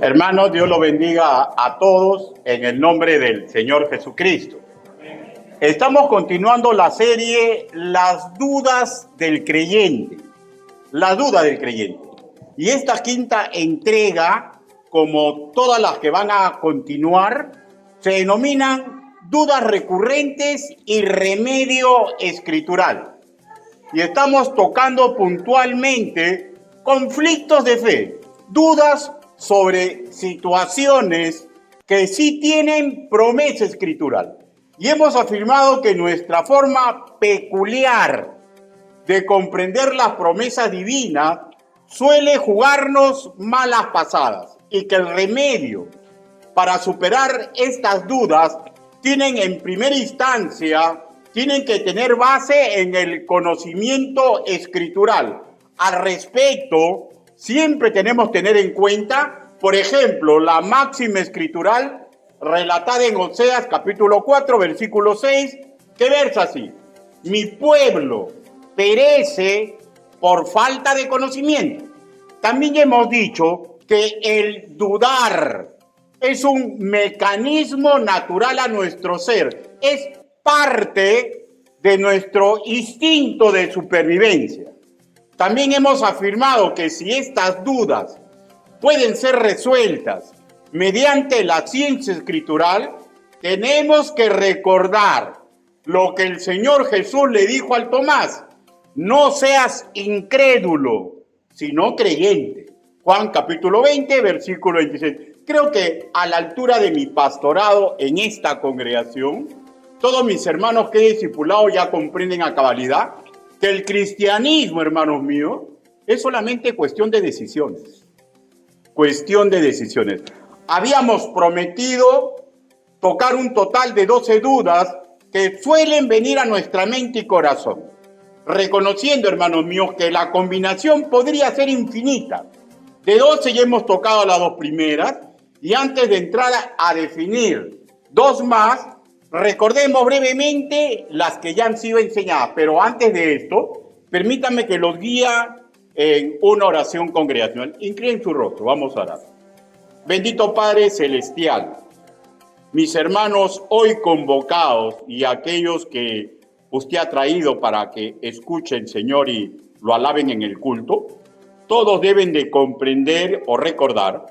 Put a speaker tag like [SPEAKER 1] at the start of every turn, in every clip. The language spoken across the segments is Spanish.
[SPEAKER 1] Hermanos, Dios los bendiga a todos en el nombre del Señor Jesucristo. Estamos continuando la serie Las dudas del creyente. La duda del creyente. Y esta quinta entrega, como todas las que van a continuar, se denominan dudas recurrentes y remedio escritural. Y estamos tocando puntualmente conflictos de fe, dudas sobre situaciones que sí tienen promesa escritural. Y hemos afirmado que nuestra forma peculiar de comprender las promesas divinas suele jugarnos malas pasadas y que el remedio para superar estas dudas tienen en primera instancia, tienen que tener base en el conocimiento escritural. Al respecto, siempre tenemos que tener en cuenta, por ejemplo, la máxima escritural relatada en Oseas capítulo 4, versículo 6, que versa así: mi pueblo perece por falta de conocimiento. También hemos dicho que el dudar es un mecanismo natural a nuestro ser, es parte de nuestro instinto de supervivencia. También hemos afirmado que si estas dudas pueden ser resueltas mediante la ciencia escritural, tenemos que recordar lo que el Señor Jesús le dijo al Tomás: no seas incrédulo, sino creyente. Juan capítulo 20, versículo 26. Creo que a la altura de mi pastorado en esta congregación, todos mis hermanos que he discipulado ya comprenden a cabalidad que el cristianismo, hermanos míos, es solamente cuestión de decisiones. Cuestión de decisiones. Habíamos prometido tocar un total de 12 dudas que suelen venir a nuestra mente y corazón, reconociendo, hermanos míos, que la combinación podría ser infinita. De 12 ya hemos tocado las dos primeras, y antes de entrar a definir dos más, recordemos brevemente las que ya han sido enseñadas. Pero antes de esto, permítanme que los guíe en una oración congregacional. Inclinen su rostro, vamos a orar. Bendito Padre Celestial, mis hermanos hoy convocados y aquellos que usted ha traído para que escuchen, Señor, y lo alaben en el culto, todos deben de comprender o recordar,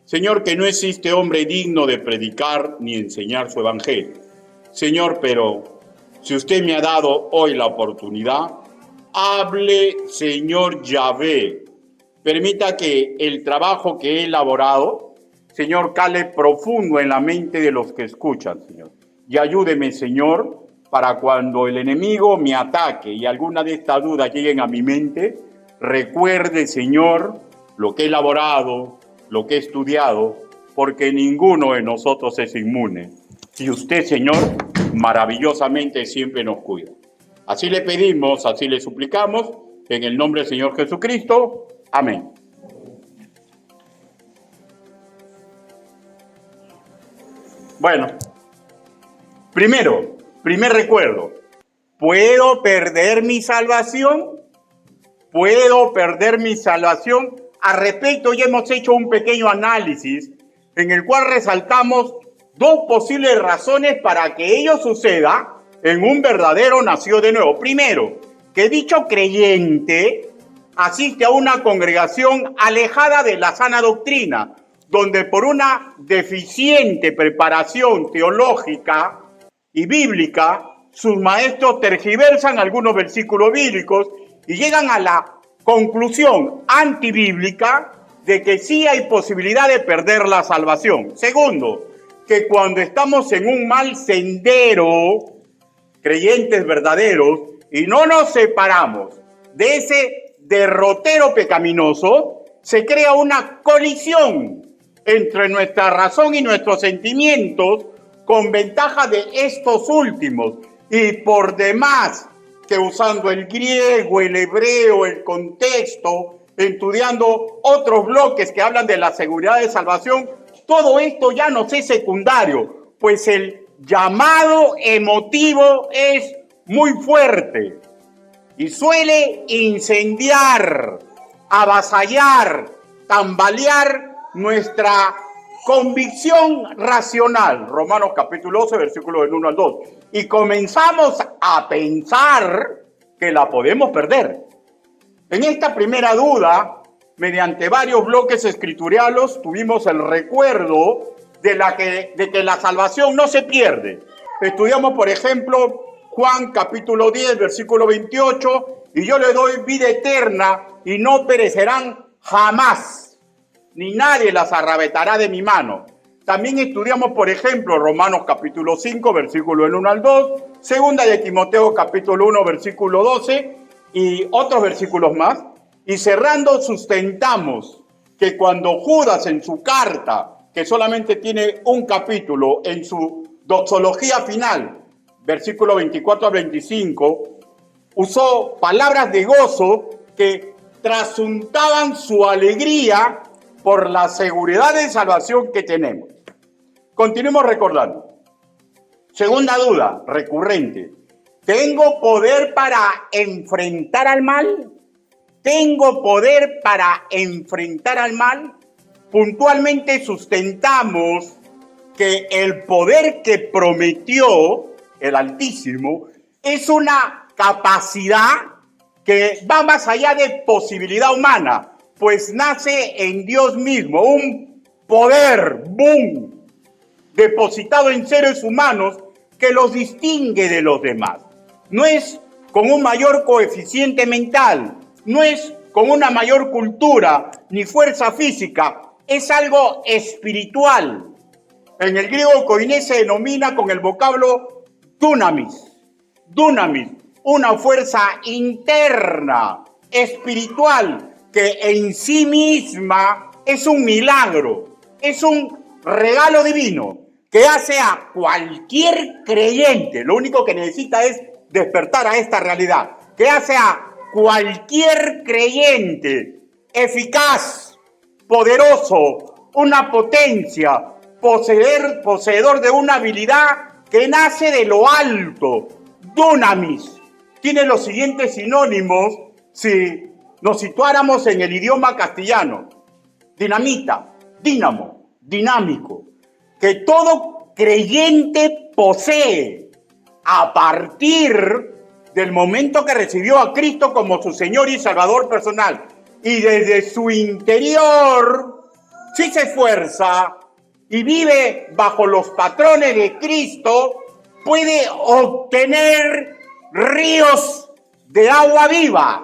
[SPEAKER 1] Señor, que no existe hombre digno de predicar ni enseñar su evangelio. Señor, pero si usted me ha dado hoy la oportunidad, hable, Señor Yahvé. Permita que el trabajo que he elaborado, Señor, cale profundo en la mente de los que escuchan, Señor. Y ayúdeme, Señor, para cuando el enemigo me ataque y alguna de estas dudas lleguen a mi mente, recuerde, Señor, lo que he elaborado, lo que he estudiado, porque ninguno de nosotros es inmune. Y usted, Señor, maravillosamente siempre nos cuida. Así le pedimos, así le suplicamos, en el nombre del Señor Jesucristo. Amén. Bueno, primer recuerdo. ¿Puedo perder mi salvación? ¿Puedo perder mi salvación? Al respecto, ya hemos hecho un pequeño análisis en el cual resaltamos dos posibles razones para que ello suceda en un verdadero nacido de nuevo. Primero, que dicho creyente asiste a una congregación alejada de la sana doctrina, donde por una deficiente preparación teológica y bíblica, sus maestros tergiversan algunos versículos bíblicos y llegan a la conclusión antibíblica de que sí hay posibilidad de perder la salvación. Segundo, que cuando estamos en un mal sendero, creyentes verdaderos, y no nos separamos de ese derrotero pecaminoso, se crea una colisión entre nuestra razón y nuestros sentimientos con ventaja de estos últimos, y por demás que usando el griego, el hebreo, el contexto, estudiando otros bloques que hablan de la seguridad de salvación, todo esto ya nos es secundario, pues el llamado emotivo es muy fuerte y suele incendiar, avasallar, tambalear nuestra convicción racional, Romanos capítulo 12, versículos del 1 al 2, y comenzamos a pensar que la podemos perder. En esta primera duda, mediante varios bloques escriturales, tuvimos el recuerdo de que la salvación no se pierde. Estudiamos, por ejemplo, Juan capítulo 10, versículo 28, y yo le doy vida eterna y no perecerán jamás, ni nadie las arrebatará de mi mano. También estudiamos, por ejemplo, Romanos capítulo 5, versículo del 1 al 2, segunda de Timoteo capítulo 1, versículo 12, y otros versículos más. Y cerrando, sustentamos que cuando Judas en su carta, que solamente tiene un capítulo, en su doxología final, versículo 24 a 25, usó palabras de gozo que trasuntaban su alegría por la seguridad de salvación que tenemos. Continuemos recordando. Segunda duda recurrente. ¿Tengo poder para enfrentar al mal? ¿Tengo poder para enfrentar al mal? Puntualmente sustentamos que el poder que prometió el Altísimo es una capacidad que va más allá de posibilidad humana, pues nace en Dios mismo, un poder, ¡boom!, depositado en seres humanos que los distingue de los demás. No es con un mayor coeficiente mental, no es con una mayor cultura ni fuerza física, es algo espiritual. En el griego koiné se denomina con el vocablo dunamis, una fuerza interna, espiritual, que en sí misma es un milagro, es un regalo divino que hace a cualquier creyente, lo único que necesita es despertar a esta realidad, que hace a cualquier creyente eficaz, poderoso, una potencia, poseedor de una habilidad que nace de lo alto, dunamis. Tiene los siguientes sinónimos si nos situáramos en el idioma castellano: dinamita, dínamo, dinámico, que todo creyente posee a partir del momento que recibió a Cristo como su Señor y Salvador personal. Y desde su interior, si se esfuerza y vive bajo los patrones de Cristo, puede obtener ríos de agua viva.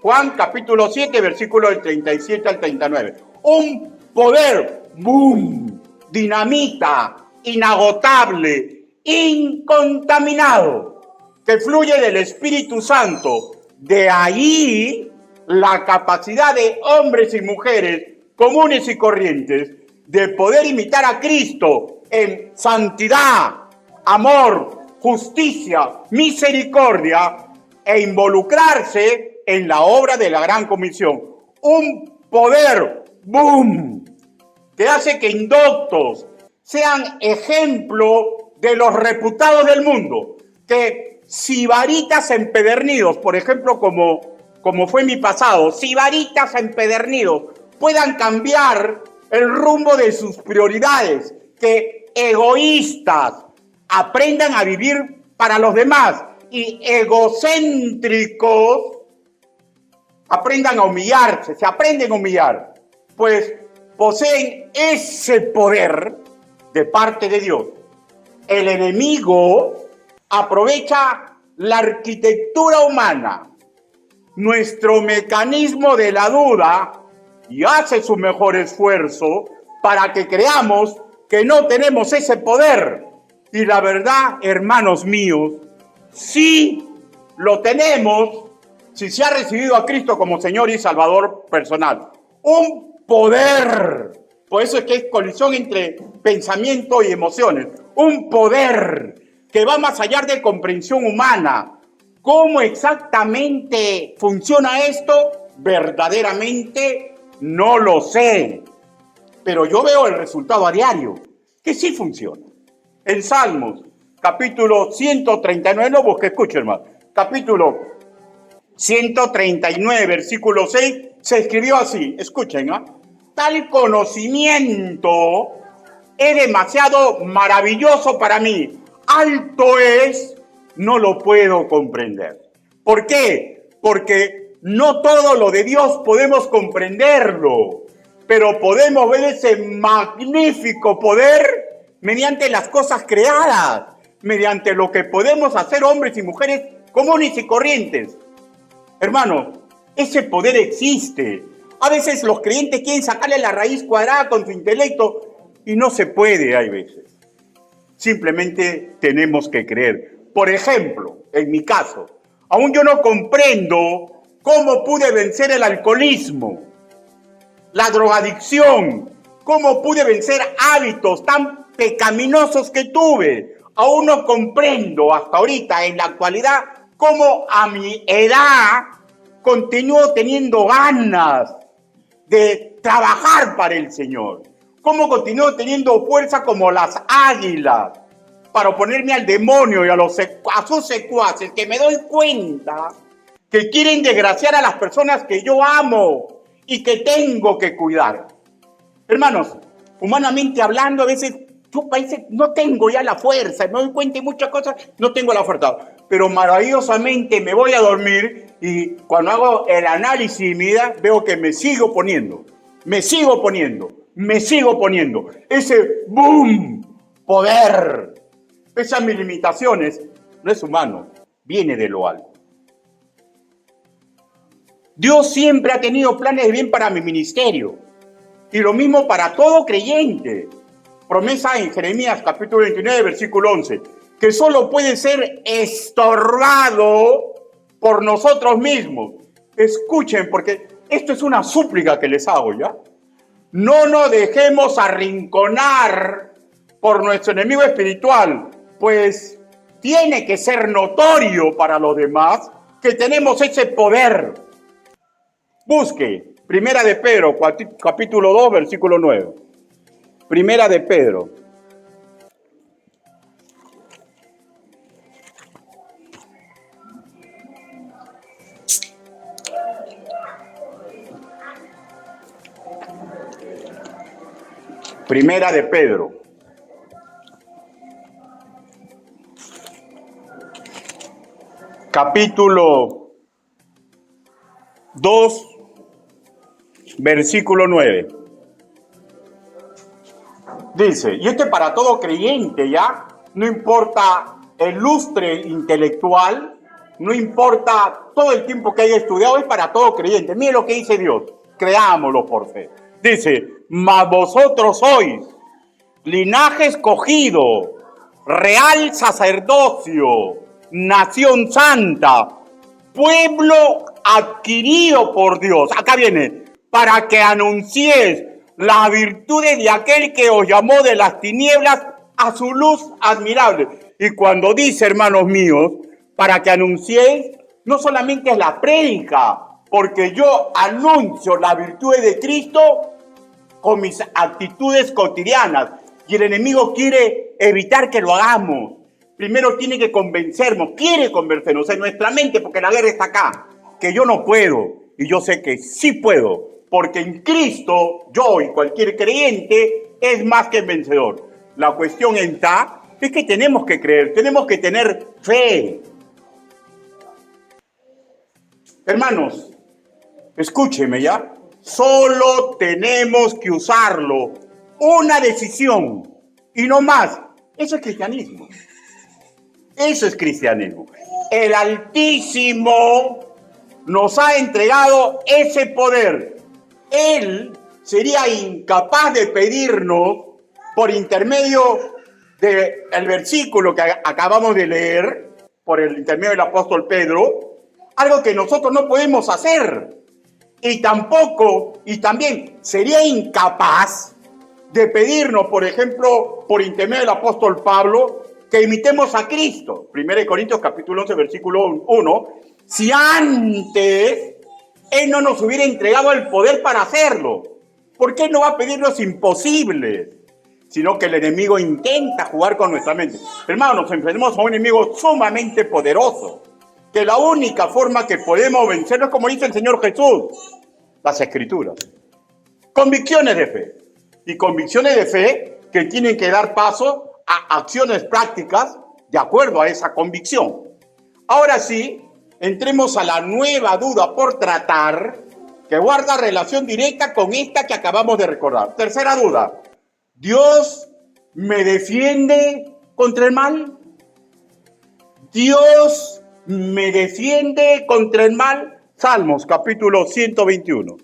[SPEAKER 1] Juan capítulo 7, versículos del 37 al 39. Un poder, boom, dinamita, inagotable, incontaminado, que fluye del Espíritu Santo. De ahí la capacidad de hombres y mujeres comunes y corrientes de poder imitar a Cristo en santidad, amor, justicia, misericordia e involucrarse en la obra de la Gran Comisión. Un poder, boom, que hace que indoctos sean ejemplo de los reputados del mundo, que sibaritas empedernidos, por ejemplo, como fue mi pasado, sibaritas empedernidos, puedan cambiar el rumbo de sus prioridades, que egoístas aprendan a vivir para los demás y egocéntricos aprendan a humillarse, se aprenden a humillar, pues poseen ese poder de parte de Dios. El enemigo aprovecha la arquitectura humana, nuestro mecanismo de la duda, y hace su mejor esfuerzo para que creamos que no tenemos ese poder. Y la verdad, hermanos míos, sí lo tenemos si se ha recibido a Cristo como Señor y Salvador personal. Un poder. Por eso es que es colisión entre pensamiento y emociones. Un poder que va más allá de comprensión humana. ¿Cómo exactamente funciona esto? Verdaderamente no lo sé. Pero yo veo el resultado a diario, que sí funciona. En Salmos, capítulo 139, no busque, escuche, hermano. Capítulo 139, versículo 6, se escribió así. Escuchen, tal conocimiento es demasiado maravilloso para mí. Alto es, no lo puedo comprender. ¿Por qué? Porque no todo lo de Dios podemos comprenderlo, pero podemos ver ese magnífico poder mediante las cosas creadas, mediante lo que podemos hacer hombres y mujeres comunes y corrientes. Hermanos, ese poder existe. A veces los creyentes quieren sacarle la raíz cuadrada con su intelecto y no se puede, hay veces. Simplemente tenemos que creer. Por ejemplo, en mi caso, aún yo no comprendo cómo pude vencer el alcoholismo, la drogadicción, cómo pude vencer hábitos tan pecaminosos que tuve. Aún no comprendo hasta ahorita, en la actualidad, cómo a mi edad continúo teniendo ganas de trabajar para el Señor. Cómo continúo teniendo fuerza como las águilas para oponerme al demonio y a sus secuaces, que me doy cuenta que quieren desgraciar a las personas que yo amo y que tengo que cuidar. Hermanos, humanamente hablando, a veces yo parece no tengo ya la fuerza, me doy cuenta de muchas cosas, no tengo la fuerza. Pero maravillosamente me voy a dormir y cuando hago el análisis de mi vida, veo que me sigo poniendo. Ese boom, poder, esas mis limitaciones, no es humano, viene de lo alto. Dios siempre ha tenido planes de bien para mi ministerio. Y lo mismo para todo creyente. Promesa en Jeremías capítulo 29, versículo 11. Que solo puede ser estorbado por nosotros mismos. Escuchen, porque esto es una súplica que les hago, ¿ya? No nos dejemos arrinconar por nuestro enemigo espiritual, pues tiene que ser notorio para los demás que tenemos ese poder. Busque Primera de Pedro, capítulo 2, versículo 9. Primera de Pedro. Primera de Pedro. Capítulo 2, versículo 9. Dice, y esto es para todo creyente, ¿ya? No importa el lustre intelectual, no importa todo el tiempo que haya estudiado, es para todo creyente. Mire lo que dice Dios, creámoslo por fe. Dice, mas vosotros sois linaje escogido, real sacerdocio, nación santa, pueblo adquirido por Dios. Acá viene, para que anunciéis las virtudes de aquel que os llamó de las tinieblas a su luz admirable. Y cuando dice, hermanos míos, para que anunciéis, no solamente es la prédica, porque yo anuncio las virtudes de Cristo con mis actitudes cotidianas. Y el enemigo quiere evitar que lo hagamos. Primero tiene que convencernos, quiere convencernos en nuestra mente, porque la guerra está acá, que yo no puedo, y yo sé que sí puedo, porque en Cristo, yo y cualquier creyente es más que vencedor. La cuestión está, es que tenemos que creer, tenemos que tener fe. Hermanos, escúcheme ya, solo tenemos que usarlo, una decisión, y no más. Eso es cristianismo. Eso es cristianismo. El Altísimo nos ha entregado ese poder. Él sería incapaz de pedirnos, por intermedio del versículo que acabamos de leer, por el intermedio del apóstol Pedro, algo que nosotros no podemos hacer. Y también sería incapaz de pedirnos, por ejemplo, por intermedio del apóstol Pablo, que imitemos a Cristo. 1 Corintios capítulo 11, versículo 1. Si antes Él no nos hubiera entregado el poder para hacerlo, ¿por qué no va a pedir los imposibles? Sino que el enemigo intenta jugar con nuestra mente. Hermanos, nos enfrentamos a un enemigo sumamente poderoso, que la única forma que podemos vencerlo es como dice el Señor Jesús, las Escrituras. convicciones de fe. Y convicciones de fe que tienen que dar paso a acciones prácticas de acuerdo a esa convicción. Ahora sí, entremos a la nueva duda por tratar, que guarda relación directa con esta que acabamos de recordar. Tercera duda, ¿Dios me defiende contra el mal? ¿Dios me defiende contra el mal? Salmos, capítulo 121.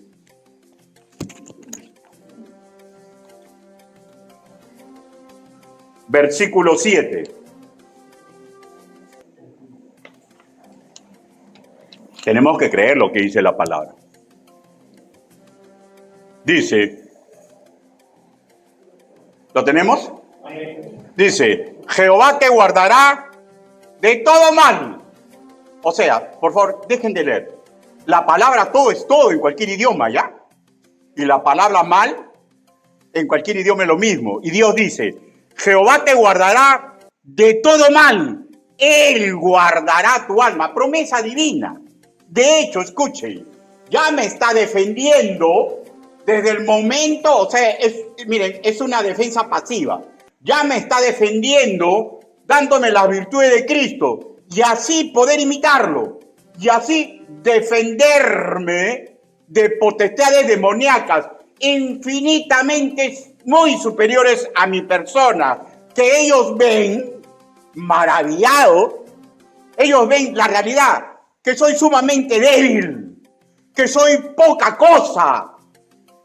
[SPEAKER 1] Versículo 7. Tenemos que creer lo que dice la palabra. Dice, ¿lo tenemos? Dice, Jehová te guardará de todo mal. O sea, por favor, dejen de leer. La palabra todo es todo en cualquier idioma, ¿ya? Y la palabra mal en cualquier idioma es lo mismo. Y Dios dice, Jehová te guardará de todo mal. Él guardará tu alma. Promesa divina. De hecho, escuchen, ya me está defendiendo desde el momento, o sea, miren, es una defensa pasiva. Ya me está defendiendo dándome las virtudes de Cristo y así poder imitarlo y así defenderme de potestades demoníacas infinitamente muy superiores a mi persona, que ellos ven maravillados, ellos ven la realidad, que soy sumamente débil, que soy poca cosa,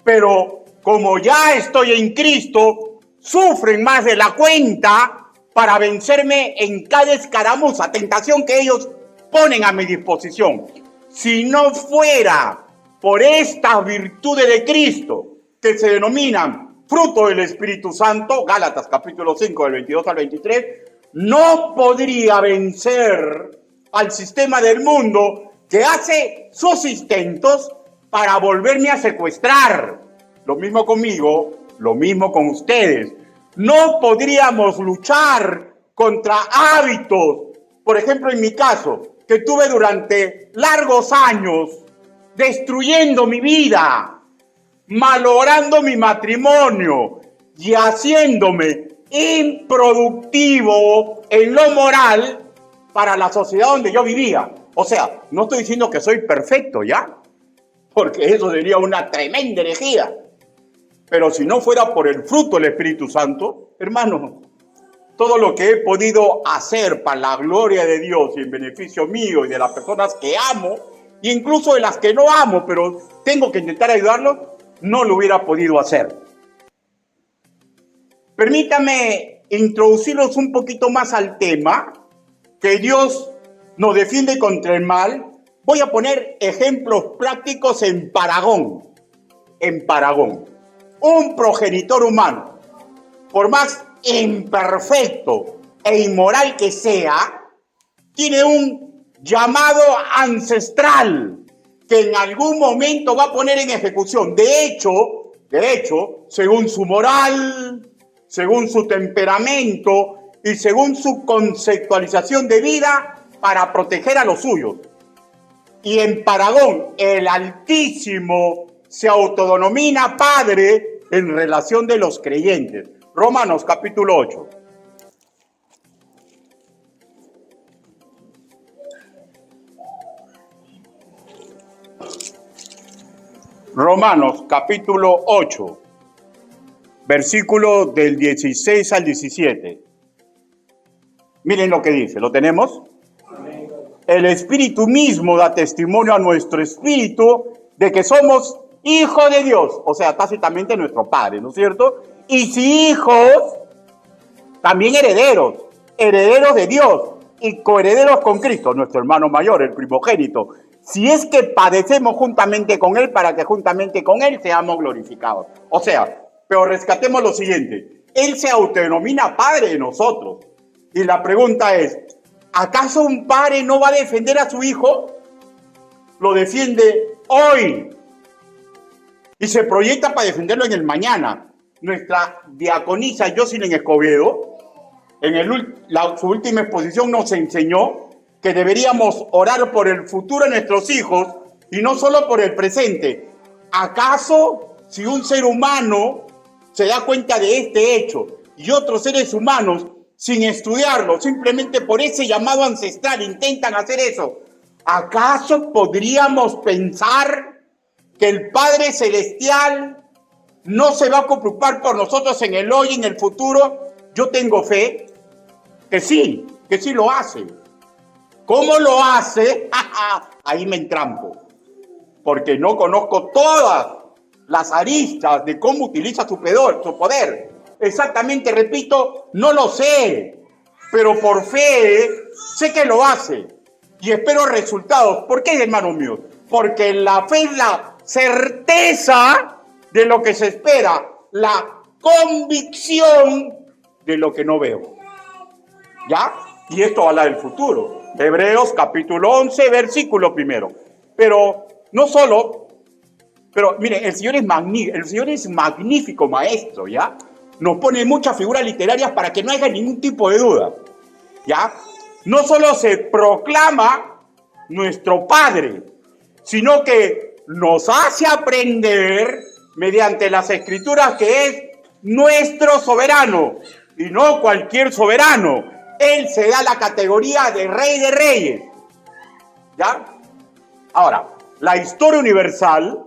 [SPEAKER 1] pero como ya estoy en Cristo, sufren más de la cuenta para vencerme en cada escaramuza, tentación que ellos ponen a mi disposición. Si no fuera por estas virtudes de Cristo, que se denominan fruto del Espíritu Santo, Gálatas capítulo 5, del 22 al 23, no podría vencer al sistema del mundo que hace sus intentos para volverme a secuestrar. Lo mismo conmigo, lo mismo con ustedes. No podríamos luchar contra hábitos, por ejemplo en mi caso, que tuve durante largos años, destruyendo mi vida, malogrando mi matrimonio y haciéndome improductivo en lo moral para la sociedad donde yo vivía. O sea, no estoy diciendo que soy perfecto, ¿ya? Porque eso sería una tremenda herejía. Pero si no fuera por el fruto del Espíritu Santo, hermano, todo lo que he podido hacer para la gloria de Dios y en beneficio mío y de las personas que amo, e incluso de las que no amo, pero tengo que intentar ayudarlos, no lo hubiera podido hacer. Permítame introducirlos un poquito más al tema, que Dios nos defiende contra el mal. Voy a poner ejemplos prácticos en Paragón. En Paragón. Un progenitor humano, por más imperfecto e inmoral que sea, tiene un llamado ancestral que en algún momento va a poner en ejecución. De hecho, según su moral, según su temperamento y según su conceptualización de vida para proteger a los suyos. Y en Paragón, el Altísimo se autodenomina Padre en relación de los creyentes. Romanos capítulo 8. Romanos capítulo 8, versículo del 16 al 17. Miren lo que dice, ¿lo tenemos? Amén. El Espíritu mismo da testimonio a nuestro espíritu de que somos hijos de Dios, o sea, tácitamente nuestro Padre, ¿no es cierto? Y si hijos, también herederos, herederos de Dios y coherederos con Cristo, nuestro hermano mayor, el primogénito, si es que padecemos juntamente con Él, para que juntamente con Él seamos glorificados. O sea, pero rescatemos lo siguiente, Él se autodenomina Padre de nosotros, y la pregunta es, ¿acaso un padre no va a defender a su hijo? Lo defiende hoy, y se proyecta para defenderlo en el mañana. Nuestra diaconisa Jocelyn Escobedo, en su última exposición nos enseñó que deberíamos orar por el futuro de nuestros hijos y no solo por el presente. ¿Acaso Si un ser humano se da cuenta de este hecho y otros seres humanos, sin estudiarlo, simplemente por ese llamado ancestral, intentan hacer eso, ¿acaso podríamos pensar que el Padre Celestial no se va a preocupar por nosotros en el hoy y en el futuro? Yo tengo fe que sí lo hace. ¿Cómo lo hace? Ahí me entrampo, porque no conozco todas las aristas de cómo utiliza su poder. Exactamente, repito, no lo sé, pero por fe sé que lo hace y espero resultados. ¿Por qué, hermanos míos? Porque la fe es la certeza de lo que se espera, la convicción de lo que no veo. ¿Ya? Y esto habla del futuro. Hebreos capítulo 11, versículo 1. Pero no solo, pero miren, el Señor es magnífico maestro, ¿ya? Nos pone muchas figuras literarias para que no haya ningún tipo de duda, ¿ya? No solo se proclama nuestro Padre, sino que nos hace aprender mediante las Escrituras que es nuestro soberano, y no cualquier soberano. Él se da la categoría de Rey de Reyes, ¿ya? Ahora, la historia universal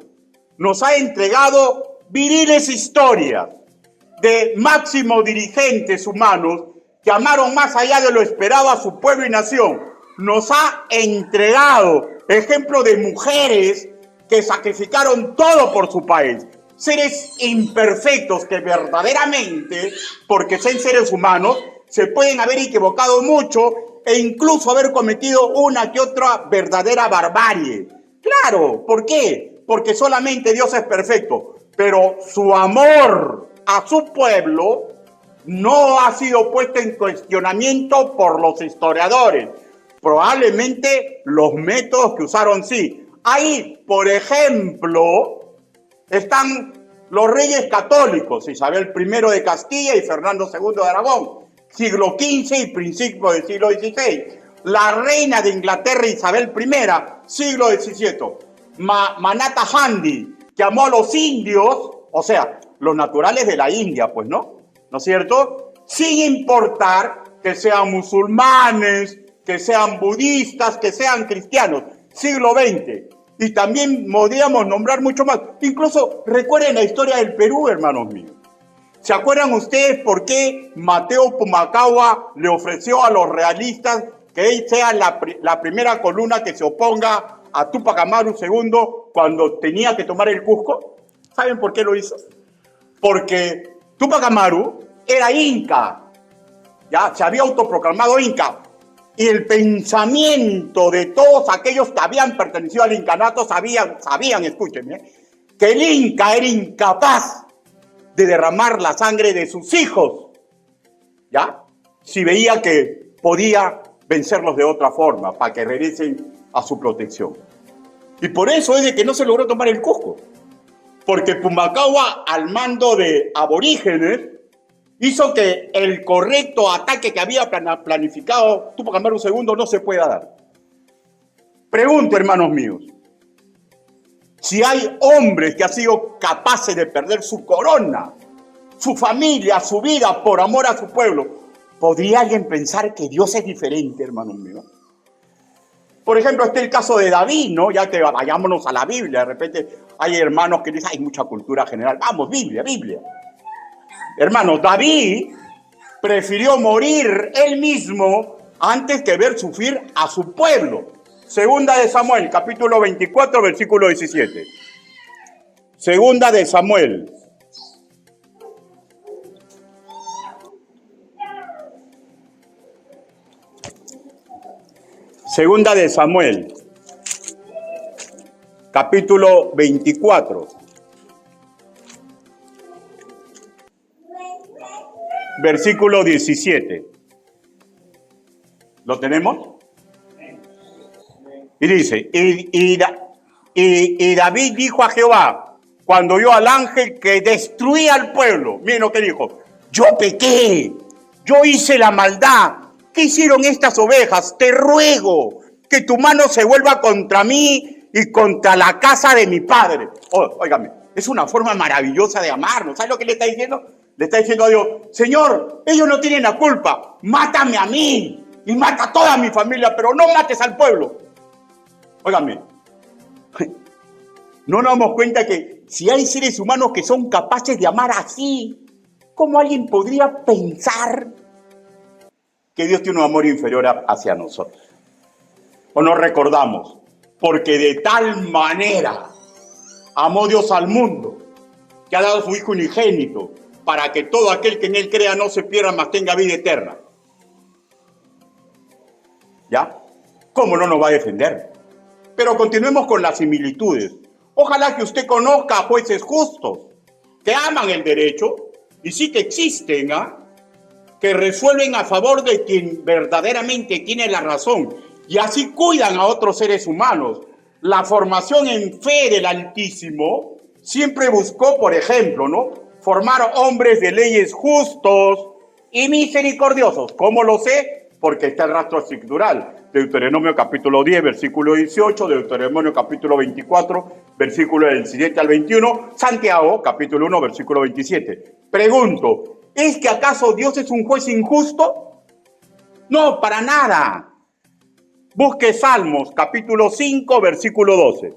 [SPEAKER 1] nos ha entregado viriles historias de máximos dirigentes humanos que amaron más allá de lo esperado a su pueblo y nación. Nos ha entregado ejemplos de mujeres que sacrificaron todo por su país. Seres imperfectos que verdaderamente, porque son seres humanos, se pueden haber equivocado mucho e incluso haber cometido una que otra verdadera barbarie. Claro, ¿por qué? Porque solamente Dios es perfecto, pero su amor a su pueblo no ha sido puesto en cuestionamiento por los historiadores. Probablemente los métodos que usaron sí. Ahí, por ejemplo, están los reyes católicos, Isabel I de Castilla y Fernando II de Aragón, siglo XV y principios del siglo XVI. La reina de Inglaterra Isabel I, siglo XVII. Manata Handi, que amó a los indios, o sea, los naturales de la India, pues, ¿no? ¿No es cierto? Sin importar que sean musulmanes, que sean budistas, que sean cristianos. Siglo XX. Y también podríamos nombrar mucho más. Incluso recuerden la historia del Perú, hermanos míos. ¿Se acuerdan ustedes por qué Mateo Pumacahua le ofreció a los realistas que él sea la primera columna que se oponga a Túpac Amaru II cuando tenía que tomar el Cusco? ¿Saben por qué lo hizo? Porque Túpac Amaru era inca, ya se había autoproclamado inca, y el pensamiento de todos aquellos que habían pertenecido al incanato sabían, escúchenme, que el inca era incapaz de derramar la sangre de sus hijos, ¿ya? Si veía que podía vencerlos de otra forma, para que regresen a su protección. Y por eso es de que no se logró tomar el Cusco, porque Pumacahua, al mando de aborígenes, hizo que el correcto ataque que había planificado Túpac Amaru II no se pueda dar. Pregunto, hermanos míos, si hay hombres que han sido capaces de perder su corona, su familia, su vida, por amor a su pueblo, ¿podría alguien pensar que Dios es diferente, hermanos míos? Por ejemplo, está el caso de David, ¿no? Ya que vayámonos a la Biblia. De repente hay hermanos que dicen, hay mucha cultura general. Vamos, Biblia. Hermanos, David prefirió morir él mismo antes que ver sufrir a su pueblo. Segunda de Samuel, capítulo 24, versículo 17. Segunda de Samuel. Segunda de Samuel, capítulo 24. Versículo 17. ¿Lo tenemos? Y dice, y David dijo a Jehová, cuando vio al ángel que destruía al pueblo, miren lo que dijo, yo pequé, yo hice la maldad. ¿Qué hicieron estas ovejas? Te ruego que tu mano se vuelva contra mí y contra la casa de mi padre. Óigame, Es una forma maravillosa de amarnos. ¿Sabes lo que le está diciendo? Le está diciendo a Dios, Señor, ellos no tienen la culpa. Mátame a mí y mata a toda mi familia, pero no mates al pueblo. Óigame, no nos damos cuenta que si hay seres humanos que son capaces de amar así, ¿cómo alguien podría pensar que Dios tiene un amor inferior hacia nosotros? ¿O nos recordamos? Porque de tal manera amó Dios al mundo, que ha dado a su Hijo unigénito, para que todo aquel que en Él crea no se pierda, mas tenga vida eterna. ¿Ya? ¿Cómo no nos va a defender? Pero continuemos con las similitudes. Ojalá que usted conozca a jueces justos, que aman el derecho, y sí que existen, que resuelven a favor de quien verdaderamente tiene la razón, y así cuidan a otros seres humanos. La formación en fe del Altísimo siempre buscó, por ejemplo, formar hombres de leyes justos y misericordiosos. ¿Cómo lo sé? Porque está el rastro escritural. Deuteronomio capítulo 10, versículo 18, Deuteronomio capítulo 24, versículo del 17 al 21, Santiago capítulo 1, versículo 27. Pregunto, ¿es que acaso Dios es un juez injusto? No, para nada. Busque Salmos capítulo 5, versículo 12.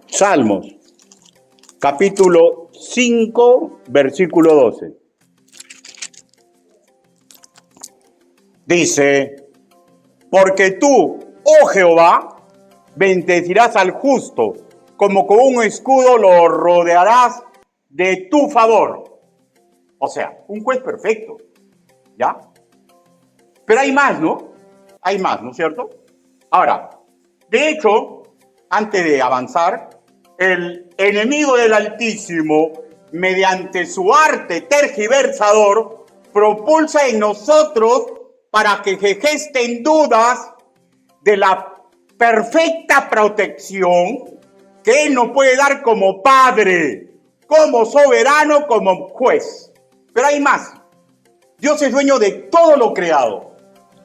[SPEAKER 1] Salmos, capítulo 5, versículo 12. Dice, porque tú, oh Jehová, bendecirás al justo, como con un escudo lo rodearás de tu favor. O sea, un juez perfecto, ¿ya? Pero hay más, ¿no? Hay más, ¿no es cierto? Ahora, de hecho, antes de avanzar, el enemigo del Altísimo, mediante su arte tergiversador, propulsa en nosotros para que se gesten dudas de la perfecta protección que Él nos puede dar como Padre, como soberano, como juez. Pero hay más. Dios es dueño de todo lo creado.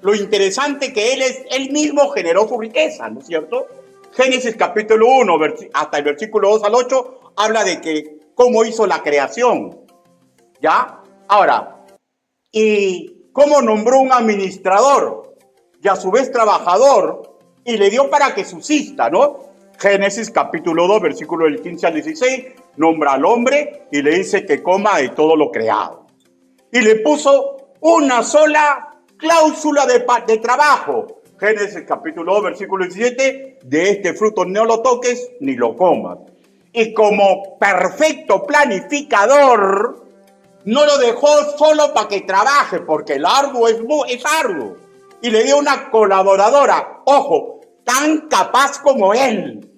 [SPEAKER 1] Lo interesante que Él mismo generó su riqueza, ¿no es cierto? Génesis capítulo 1, hasta el versículo 2 al 8, habla de que cómo hizo la creación, ¿ya? Ahora, y cómo nombró un administrador, y a su vez trabajador, y le dio para que subsista, ¿no? Génesis capítulo 2, versículo del 15 al 16, nombra al hombre y le dice que coma de todo lo creado. Y le puso una sola cláusula de trabajo. Génesis capítulo 2, versículo 17, de este fruto no lo toques ni lo comas. Y como perfecto planificador, no lo dejó solo para que trabaje, porque el arduo es arduo. Y le dio una colaboradora, ojo, tan capaz como él,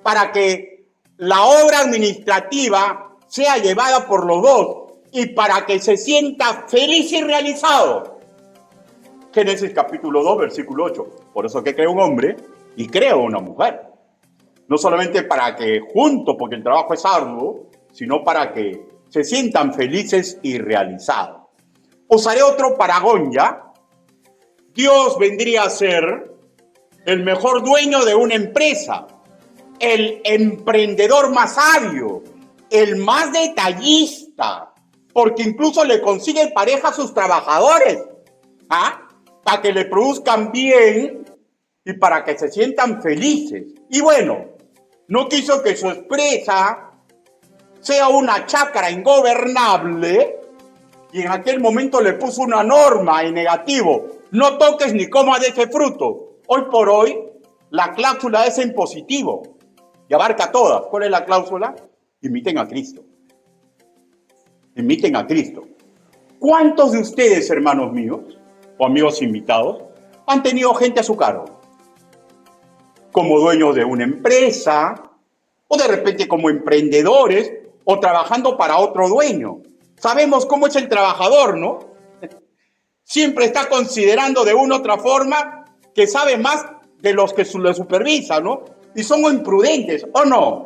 [SPEAKER 1] para que la obra administrativa sea llevada por los dos y para que se sienta feliz y realizado. Génesis capítulo 2, versículo 8. Por eso que crea un hombre y crea una mujer. No solamente para que juntos, porque el trabajo es arduo, sino para que se sientan felices y realizados. Os haré otro paragón, ¿ya? Dios vendría a ser el mejor dueño de una empresa, el emprendedor más sabio, el más detallista, porque incluso le consigue pareja a sus trabajadores, para que le produzcan bien y para que se sientan felices. Y bueno, no quiso que su empresa sea una chácara ingobernable y en aquel momento le puso una norma en negativo: no toques ni comas de ese fruto. Hoy por hoy, la cláusula es en positivo y abarca todas. ¿Cuál es la cláusula? Imiten a Cristo. Imiten a Cristo. ¿Cuántos de ustedes, hermanos míos, o amigos invitados, han tenido gente a su cargo? Como dueños de una empresa, o de repente como emprendedores, o trabajando para otro dueño. Sabemos cómo es el trabajador, ¿no? Siempre está considerando de una u otra forma que sabe más de los que lo supervisan, ¿no? Y son imprudentes, ¿o no?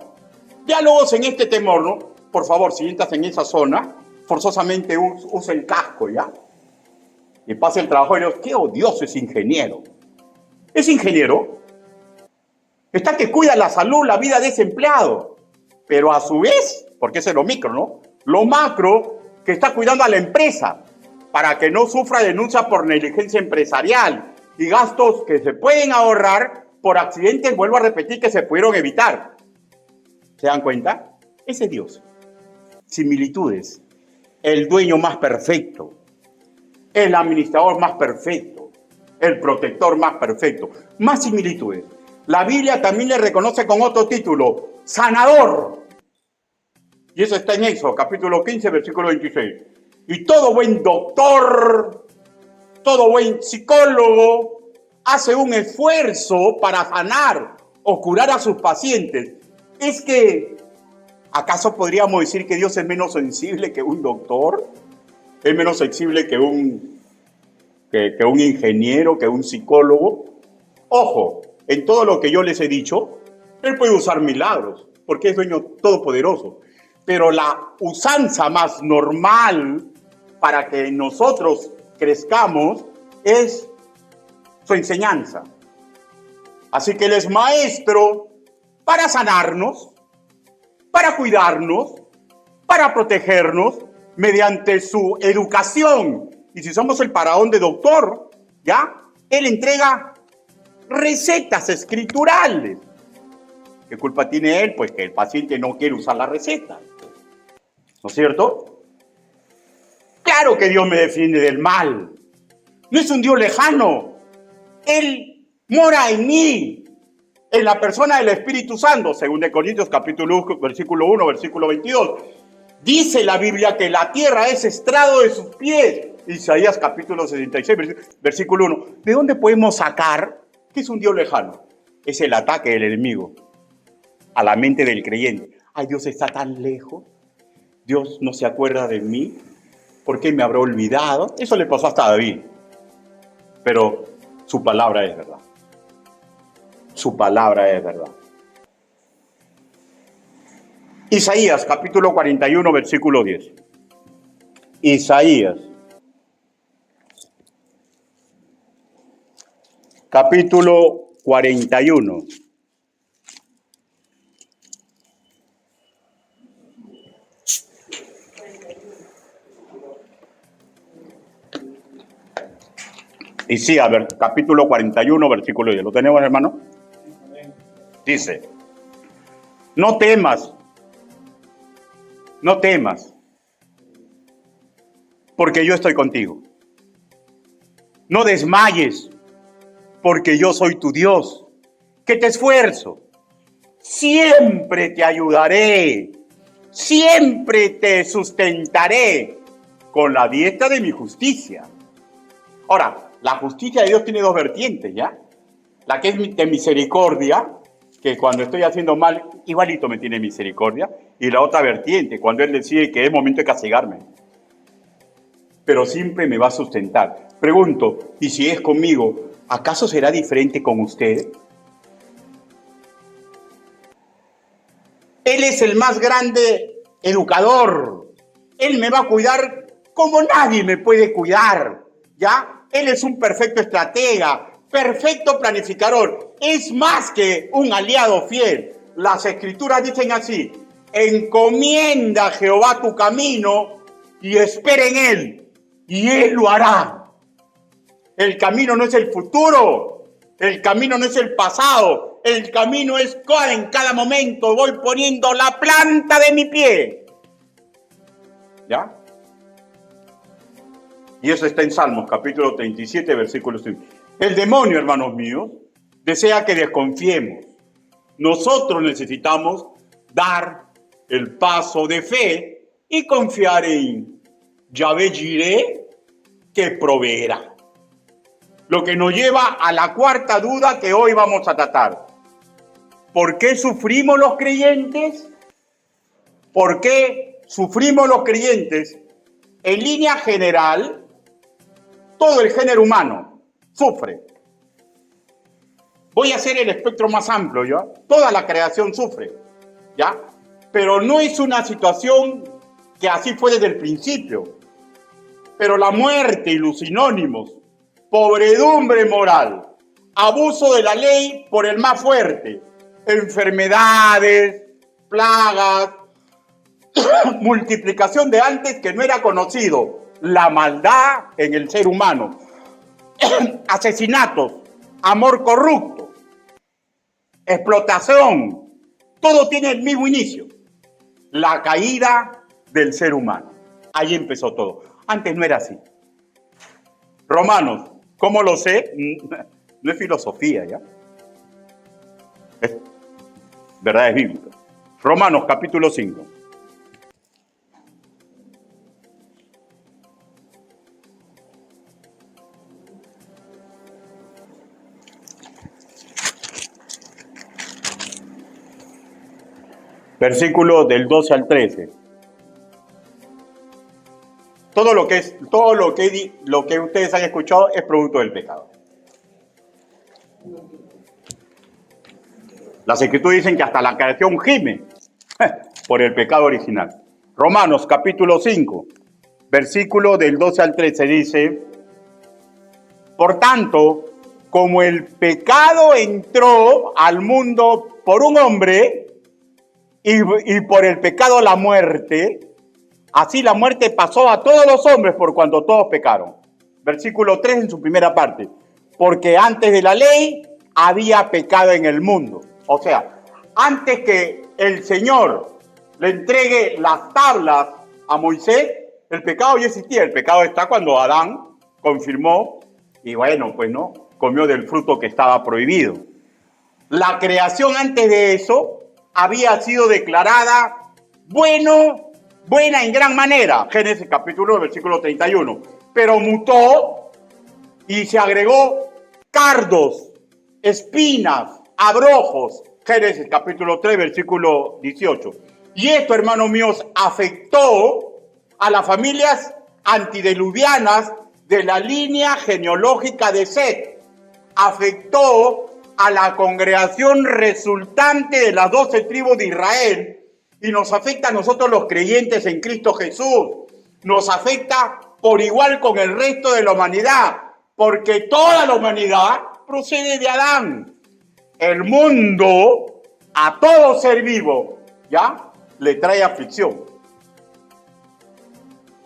[SPEAKER 1] Diálogos en este temor, ¿no? por favor, si entras en esa zona, forzosamente usa el casco, ¿ya? Y pasa el trabajo y digo, qué odioso es ingeniero. Es ingeniero. Está que cuida la salud, la vida de ese empleado. Pero a su vez, porque ese es lo micro, ¿no? Lo macro, que está cuidando a la empresa para que no sufra denuncia por negligencia empresarial y gastos que se pueden ahorrar por accidentes, vuelvo a repetir, que se pudieron evitar. ¿Se dan cuenta? Ese es Dios. Similitudes. El dueño más perfecto. El administrador más perfecto. El protector más perfecto. Más similitudes. La Biblia también le reconoce con otro título, sanador. Y eso está en Éxodo, capítulo 15, versículo 26. Y todo buen doctor, todo buen psicólogo, hace un esfuerzo para sanar o curar a sus pacientes. Es que, ¿acaso podríamos decir que Dios es menos sensible que un doctor? ¿Es menos sensible que un ingeniero, que un psicólogo? Ojo, en todo lo que yo les he dicho, Él puede usar milagros, porque es dueño todopoderoso. Pero la usanza más normal para que nosotros crezcamos es su enseñanza. Así que Él es maestro para sanarnos, para cuidarnos, para protegernos mediante su educación. Y si somos el faraón de doctor, ¿ya? Él entrega recetas escriturales. ¿Qué culpa tiene él? Pues que el paciente no quiere usar la receta. ¿No es cierto? Claro que Dios me defiende del mal. No es un Dios lejano. Él mora en mí, en la persona del Espíritu Santo, según de Corintios capítulo 1, versículo 1, versículo 22. Dice la Biblia que la tierra es estrado de sus pies. Isaías capítulo 66, versículo 1. ¿De dónde podemos sacar que es un Dios lejano? Es el ataque del enemigo a la mente del creyente. Ay, Dios está tan lejos. Dios no se acuerda de mí. ¿Por qué me habrá olvidado? Eso le pasó hasta a David. Pero su palabra es verdad. Su palabra es verdad. Isaías, capítulo 41, versículo 10. Isaías, capítulo 41. Y sí, a ver, capítulo 41, versículo 10. ¿Lo tenemos, hermano? Dice, no temas, porque yo estoy contigo. No desmayes, porque yo soy tu Dios, que te esfuerzo. Siempre te ayudaré, siempre te sustentaré con la diestra de mi justicia. Ahora, la justicia de Dios tiene dos vertientes, ¿ya? La que es de misericordia, que cuando estoy haciendo mal, igualito me tiene misericordia. Y la otra vertiente, cuando Él decide que es momento de castigarme. Pero siempre me va a sustentar. Pregunto, ¿y si es conmigo, acaso será diferente con usted? Él es el más grande educador. Él me va a cuidar como nadie me puede cuidar, ¿ya? Él es un perfecto estratega, perfecto planificador. Es más que un aliado fiel. Las escrituras dicen así, encomienda a Jehová tu camino y espera en Él, y Él lo hará. El camino no es el futuro, el camino no es el pasado, el camino es en cada momento voy poniendo la planta de mi pie. ¿Ya? Y eso está en Salmos, capítulo 37, versículo 5. El demonio, hermanos míos, desea que desconfiemos. Nosotros necesitamos dar el paso de fe y confiar en Yahvé Jireh, que proveerá. Lo que nos lleva a la cuarta duda que hoy vamos a tratar. ¿Por qué sufrimos los creyentes? ¿Por qué sufrimos los creyentes? En línea general, todo el género humano sufre. Voy a hacer el espectro más amplio, ¿ya? Toda la creación sufre, ¿ya? pero no es una situación que así fue desde el principio. Pero la muerte y los sinónimos, pobredumbre moral, abuso de la ley por el más fuerte, enfermedades, plagas, multiplicación de antes que no era conocido, la maldad en el ser humano, asesinatos, amor corrupto, explotación, todo tiene el mismo inicio, la caída del ser humano. Ahí empezó todo. Antes no era así. Romanos, ¿cómo lo sé? No es filosofía, ¿ya? Es verdades bíblicas. Romanos capítulo 5. Versículo del 12 al 13. Todo lo que ustedes han escuchado es producto del pecado. Las escrituras dicen que hasta la creación gime por el pecado original. Romanos capítulo 5, versículo del 12 al 13 dice: por tanto, como el pecado entró al mundo por un hombre y por el pecado la muerte, así la muerte pasó a todos los hombres por cuanto todos pecaron. Versículo 3 en su primera parte. Porque antes de la ley había pecado en el mundo. O sea, antes que el Señor le entregue las tablas a Moisés, el pecado ya existía. El pecado está cuando Adán confirmó y bueno, pues no, comió del fruto que estaba prohibido. La creación antes de eso había sido declarada buena en gran manera. Génesis capítulo versículo 31. Pero mutó y se agregó cardos, espinas, abrojos. Génesis capítulo 3 versículo 18. Y esto, hermanos míos, afectó a las familias antediluvianas de la línea genealógica de Set. Afectó a la congregación resultante de las 12 tribus de Israel y nos afecta a nosotros los creyentes en Cristo Jesús. Nos afecta por igual con el resto de la humanidad, porque toda la humanidad procede de Adán. El mundo, a todo ser vivo, ¿ya? Le trae aflicción.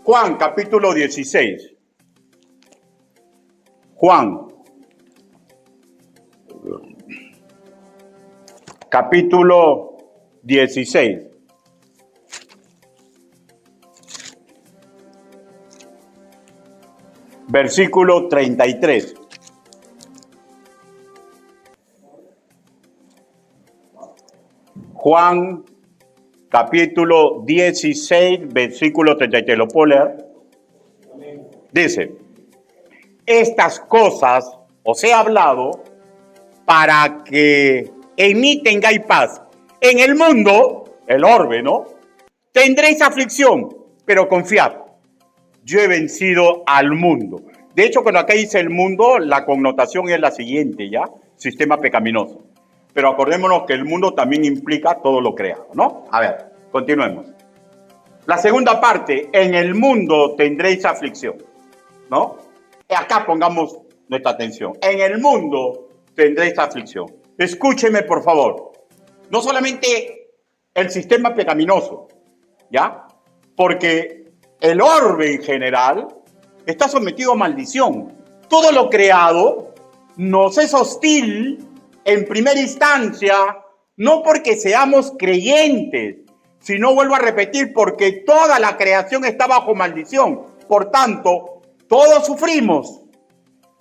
[SPEAKER 1] Juan, capítulo 16. Juan, capítulo 16. Versículo 33. Juan, capítulo 16, versículo 33. ¿Lo puedo leer? Dice: estas cosas os he hablado para que en mí tengáis paz. En el mundo, el orbe, ¿no? Tendréis aflicción, pero confiad. Yo he vencido al mundo. De hecho, cuando acá dice el mundo, la connotación es la siguiente, ¿ya? Sistema pecaminoso. Pero acordémonos que el mundo también implica todo lo creado, ¿no? A ver, continuemos. La segunda parte, en el mundo tendréis aflicción, ¿no? Acá pongamos nuestra atención. En el mundo tendréis aflicción. Escúcheme, por favor. No solamente el sistema pecaminoso, ¿ya? Porque el orbe en general está sometido a maldición. Todo lo creado nos es hostil en primera instancia, no porque seamos creyentes, sino, vuelvo a repetir, porque toda la creación está bajo maldición. Por tanto, todos sufrimos.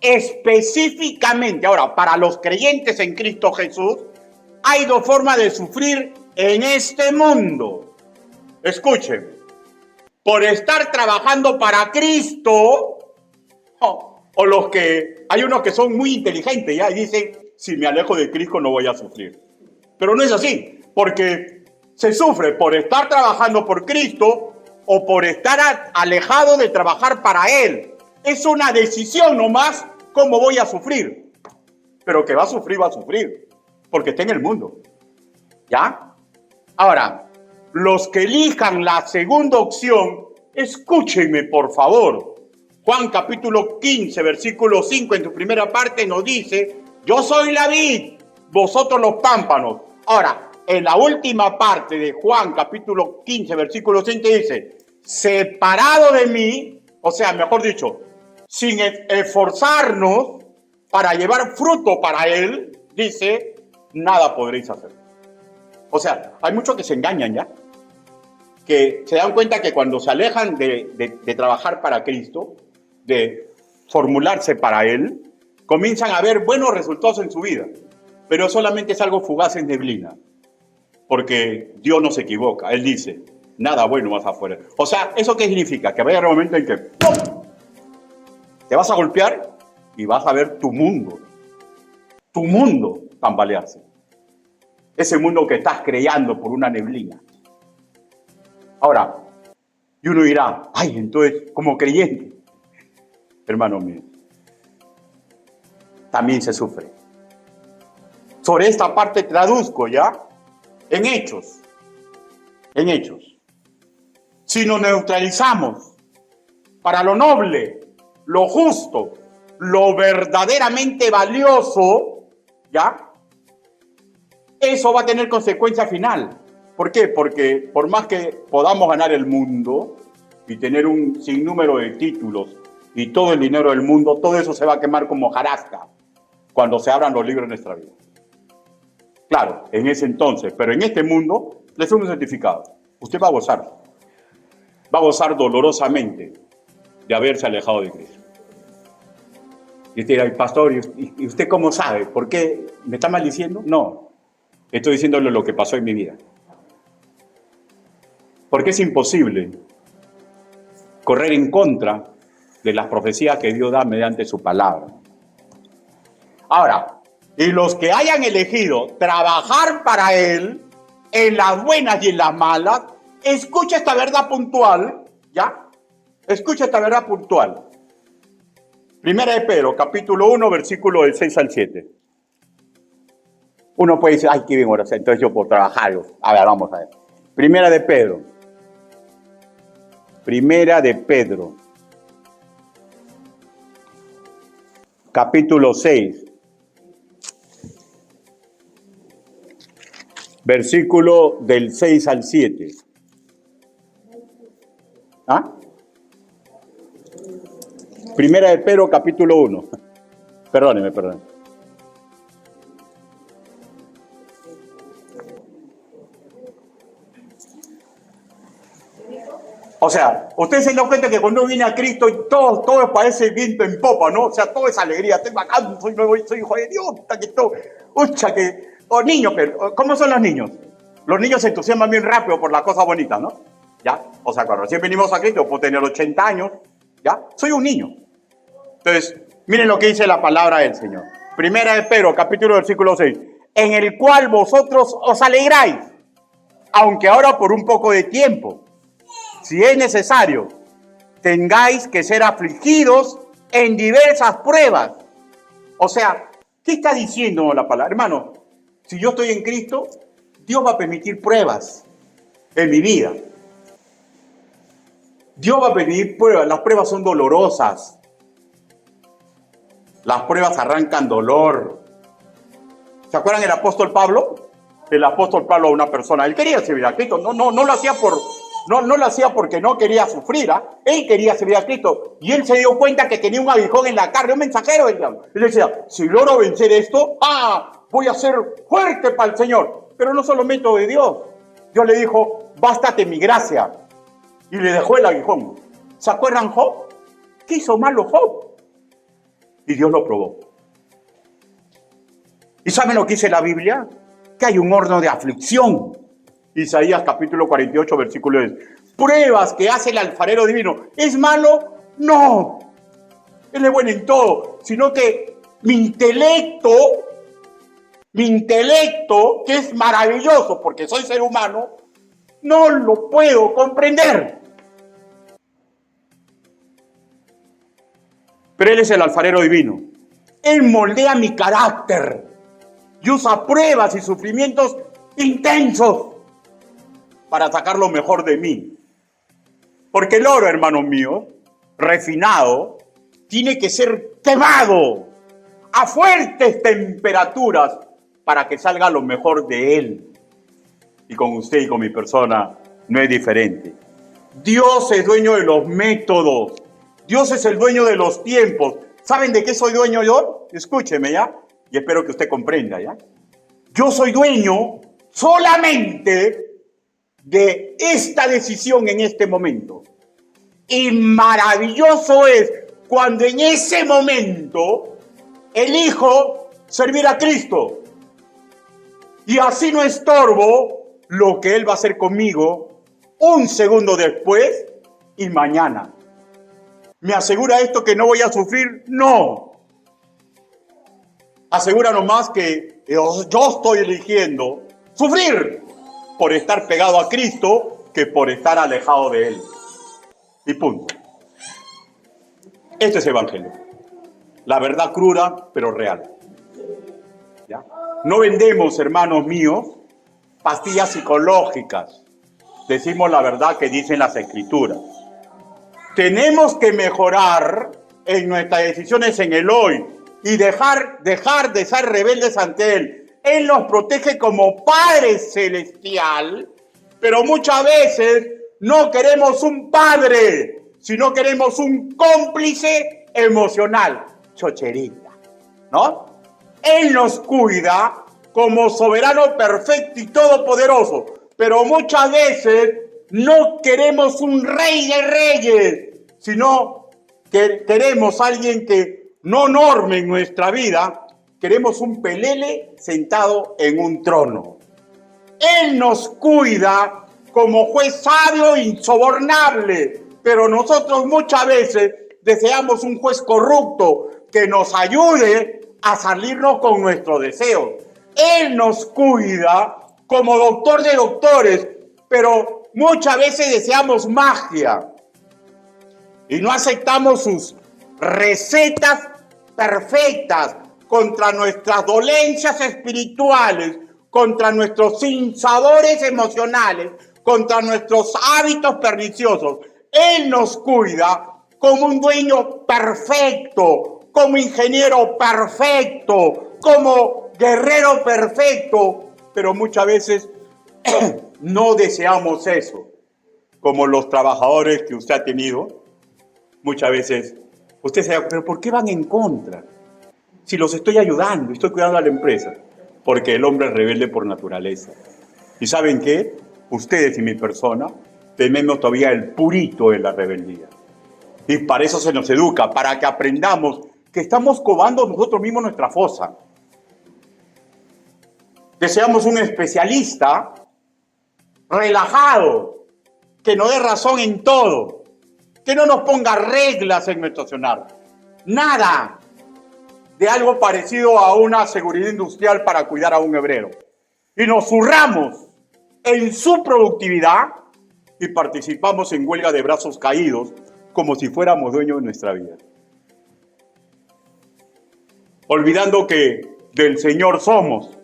[SPEAKER 1] Específicamente, ahora, para los creyentes en Cristo Jesús, hay dos formas de sufrir en este mundo. Escuchen. Por estar trabajando para Cristo, o los que, hay unos que son muy inteligentes, ¿ya? Y dicen, si me alejo de Cristo no voy a sufrir. Pero no es así, porque se sufre por estar trabajando por Cristo o por estar alejado de trabajar para Él. Es una decisión nomás cómo voy a sufrir. Pero que va a sufrir, porque está en el mundo. ¿Ya? Ahora, los que elijan la segunda opción, escúchenme por favor. Juan capítulo 15, versículo 5, en su primera parte nos dice, yo soy la vid, vosotros los pámpanos. Ahora, en la última parte de Juan capítulo 15, versículo 5 dice, separado de mí, o sea, mejor dicho, sin esforzarnos para llevar fruto para Él, dice, nada podréis hacer. O sea, hay muchos que se engañan ya, que se dan cuenta que cuando se alejan de trabajar para Cristo, de formularse para Él, comienzan a ver buenos resultados en su vida, pero solamente es algo fugaz en neblina, porque Dios no se equivoca. Él dice, nada bueno vas afuera. O sea, ¿eso qué significa? Que vaya un momento en que ¡pum!, te vas a golpear y vas a ver tu mundo tambalearse. Ese mundo que estás creando por una neblina. Ahora, y uno dirá, ay, entonces, como creyente, hermano mío, también se sufre. Sobre esta parte traduzco ya en hechos. Si nos neutralizamos para lo noble, lo justo, lo verdaderamente valioso, ¿ya? Eso va a tener consecuencia final. ¿Por qué? Porque por más que podamos ganar el mundo y tener un sinnúmero de títulos y todo el dinero del mundo, todo eso se va a quemar como hojarasca cuando se abran los libros de nuestra vida. Claro, en ese entonces, pero en este mundo le es un certificado. Usted va a gozar dolorosamente de haberse alejado de Cristo. Y usted dirá, pastor, ¿y usted cómo sabe? ¿Por qué? ¿Me está maldiciendo? No, estoy diciéndole lo que pasó en mi vida. Porque es imposible correr en contra de las profecías que Dios da mediante su palabra. Ahora, y los que hayan elegido trabajar para Él, en las buenas y en las malas, escucha esta verdad puntual, ¿ya? Escucha esta verdad puntual. Primera de Pedro, capítulo 1, versículo del 6 al 7. Uno puede decir, ay, qué bien, ahora, entonces yo puedo trabajar. A ver, vamos a ver. Primera de Pedro, capítulo 6, versículo del 6 al 7. ¿Ah? Primera de Pedro, capítulo 1. Perdóneme. O sea, usted se da cuenta que cuando viene a Cristo todo parece viento en popa, ¿no? O sea, todo es alegría, estoy bacán, soy hijo de Dios, niños, pero ¿cómo son los niños? Los niños se entusiasman bien rápido por las cosas bonitas, ¿no? ¿Ya? O sea, cuando recién venimos a Cristo, puedo tener 80 años, ¿ya? Soy un niño. Entonces, miren lo que dice la palabra del Señor. Primera de Pedro, capítulo versículo 6. En el cual vosotros os alegráis, aunque ahora por un poco de tiempo, si es necesario, tengáis que ser afligidos en diversas pruebas. O sea, ¿qué está diciendo la palabra? Hermano, si yo estoy en Cristo, Dios va a permitir pruebas en mi vida. Dios va a permitir pruebas. Las pruebas son dolorosas. Las pruebas arrancan dolor. ¿Se acuerdan del apóstol Pablo? El apóstol Pablo, una persona, él quería servir a Cristo. No lo hacía no lo hacía porque no quería sufrir, ¿eh? Él quería servir a Cristo. Y él se dio cuenta que tenía un aguijón en la carne, un mensajero del diablo. Él decía, si logro vencer esto, voy a ser fuerte para el Señor. Pero no solo método de Dios. Dios le dijo, bástate mi gracia. Y le dejó el aguijón. ¿Se acuerdan Job? ¿Qué hizo malo Job? Y Dios lo probó. ¿Y saben lo que dice la Biblia? Que hay un horno de aflicción. Isaías capítulo 48, versículo 10. Pruebas que hace el alfarero divino. ¿Es malo? No. Él es bueno en todo. Sino que mi intelecto, que es maravilloso porque soy ser humano, no lo puedo comprender. Pero Él es el alfarero divino. Él moldea mi carácter y usa pruebas y sufrimientos intensos para sacar lo mejor de mí. Porque el oro, hermanos míos, refinado, tiene que ser quemado a fuertes temperaturas para que salga lo mejor de él. Y con usted y con mi persona no es diferente. Dios es dueño de los métodos. Dios es el dueño de los tiempos. ¿Saben de qué soy dueño yo? Escúcheme ya, y espero que usted comprenda ya. Yo soy dueño solamente de esta decisión en este momento. Y maravilloso es cuando en ese momento elijo servir a Cristo. Y así no estorbo lo que Él va a hacer conmigo un segundo después y mañana. ¿Me asegura esto que no voy a sufrir? No. Asegura nomás que yo estoy eligiendo sufrir por estar pegado a Cristo que por estar alejado de Él. Y punto. Este es Evangelio. La verdad cruda, pero real. ¿Ya? No vendemos, hermanos míos, pastillas psicológicas. Decimos la verdad que dicen las Escrituras. Tenemos que mejorar en nuestras decisiones en el hoy y dejar de ser rebeldes ante Él. Él nos protege como Padre Celestial, pero muchas veces no queremos un padre, sino queremos un cómplice emocional, chocherita, ¿no? Él nos cuida como soberano perfecto y todopoderoso, pero muchas veces no queremos un rey de reyes, sino que queremos alguien que no norme en nuestra vida, queremos un pelele sentado en un trono. Él nos cuida como juez sabio e insobornable, pero nosotros muchas veces deseamos un juez corrupto que nos ayude a salirnos con nuestros deseos. Él nos cuida como doctor de doctores, pero muchas veces deseamos magia y no aceptamos sus recetas perfectas contra nuestras dolencias espirituales, contra nuestros sinsabores emocionales, contra nuestros hábitos perniciosos. Él nos cuida como un dueño perfecto, como ingeniero perfecto, como guerrero perfecto, pero muchas veces no deseamos eso. Como los trabajadores que usted ha tenido, muchas veces usted se da, pero ¿por qué van en contra? Si los estoy ayudando, estoy cuidando a la empresa. Porque el hombre es rebelde por naturaleza. ¿Y saben qué? Ustedes y mi persona tenemos todavía el purito de la rebeldía. Y para eso se nos educa, para que aprendamos que estamos cavando nosotros mismos nuestra fosa. Deseamos un especialista relajado, que nos dé razón en todo, que no nos ponga reglas en nuestro accionar. Nada de algo parecido a una seguridad industrial para cuidar a un obrero. Y nos zurramos en su productividad y participamos en huelga de brazos caídos como si fuéramos dueños de nuestra vida. Olvidando que del Señor somos.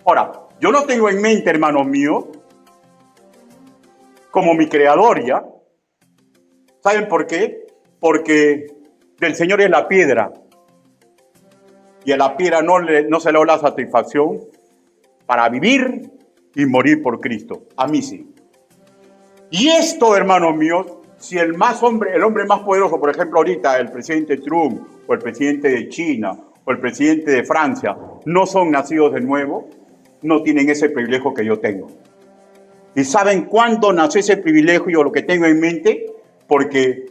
[SPEAKER 1] Ahora, yo no tengo en mente, hermanos míos, como mi creador ya. ¿Saben por qué? Porque del Señor es la piedra. Y a la piedra no se le da la satisfacción para vivir y morir por Cristo. A mí sí. Y esto, hermanos míos, si el hombre más poderoso, por ejemplo ahorita el presidente Trump, o el presidente de China, o el presidente de Francia, no son nacidos de nuevo, no tienen ese privilegio que yo tengo. ¿Y saben cuándo nació ese privilegio o lo que tengo en mente? Porque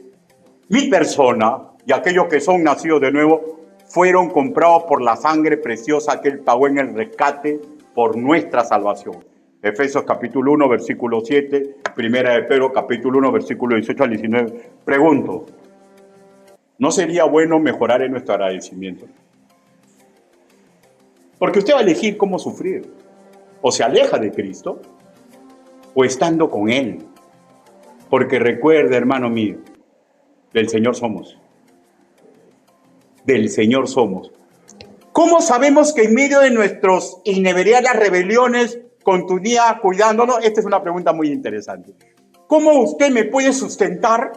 [SPEAKER 1] mi persona y aquellos que son nacidos de nuevo fueron comprados por la sangre preciosa que Él pagó en el rescate por nuestra salvación. Efesios capítulo 1, versículo 7, Primera de Pedro capítulo 1, versículo 18 al 19. Pregunto, ¿no sería bueno mejorar en nuestro agradecimiento? Porque usted va a elegir cómo sufrir. O se aleja de Cristo, o estando con Él. Porque recuerde, hermano mío, del Señor somos. Del Señor somos. ¿Cómo sabemos que en medio de nuestras inneverables rebeliones continúa cuidándonos. Esta es una pregunta muy interesante. ¿Cómo usted me puede sustentar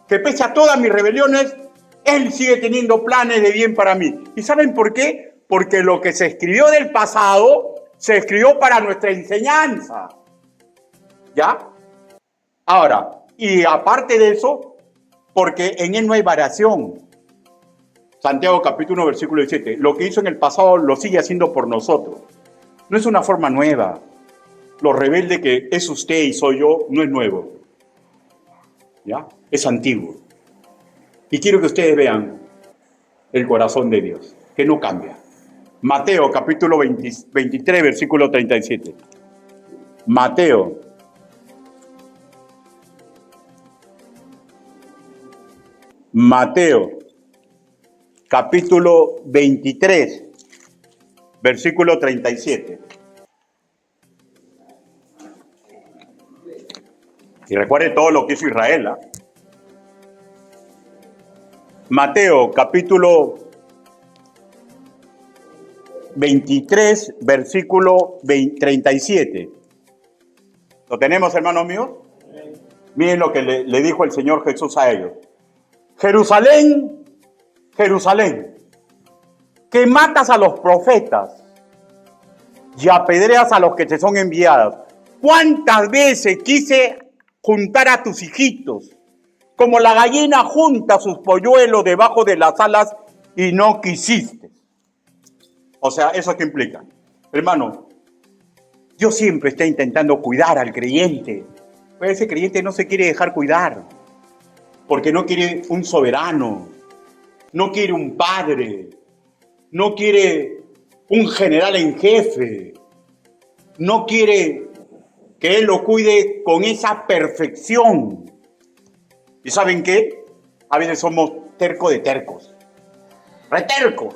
[SPEAKER 1] que pese a todas mis rebeliones, Él sigue teniendo planes de bien para mí? ¿Y saben por qué? Porque lo que se escribió del pasado, se escribió para nuestra enseñanza. ¿Ya? Ahora, y aparte de eso, porque en Él no hay variación. Santiago capítulo 1, versículo 17. Lo que hizo en el pasado lo sigue haciendo por nosotros. No es una forma nueva. Lo rebelde que es usted y soy yo no es nuevo. ¿Ya? Es antiguo. Y quiero que ustedes vean el corazón de Dios, que no cambia. Mateo capítulo 23, versículo 37. Mateo. Mateo capítulo 23, versículo 37. Y recuerde todo lo que hizo Israel, ¿eh? Mateo capítulo 23, versículo 37. ¿Lo tenemos, hermanos míos? Miren lo que le dijo el Señor Jesús a ellos. Jerusalén, Jerusalén, que matas a los profetas y apedreas a los que te son enviados. ¿Cuántas veces quise juntar a tus hijitos, como la gallina junta sus polluelos debajo de las alas y no quisiste? O sea, ¿eso qué implica? Hermano, Dios siempre está intentando cuidar al creyente, pero ese creyente no se quiere dejar cuidar, porque no quiere un soberano, no quiere un padre, no quiere un general en jefe, no quiere que Él lo cuide con esa perfección. ¿Y saben qué? A veces somos tercos de tercos, retercos.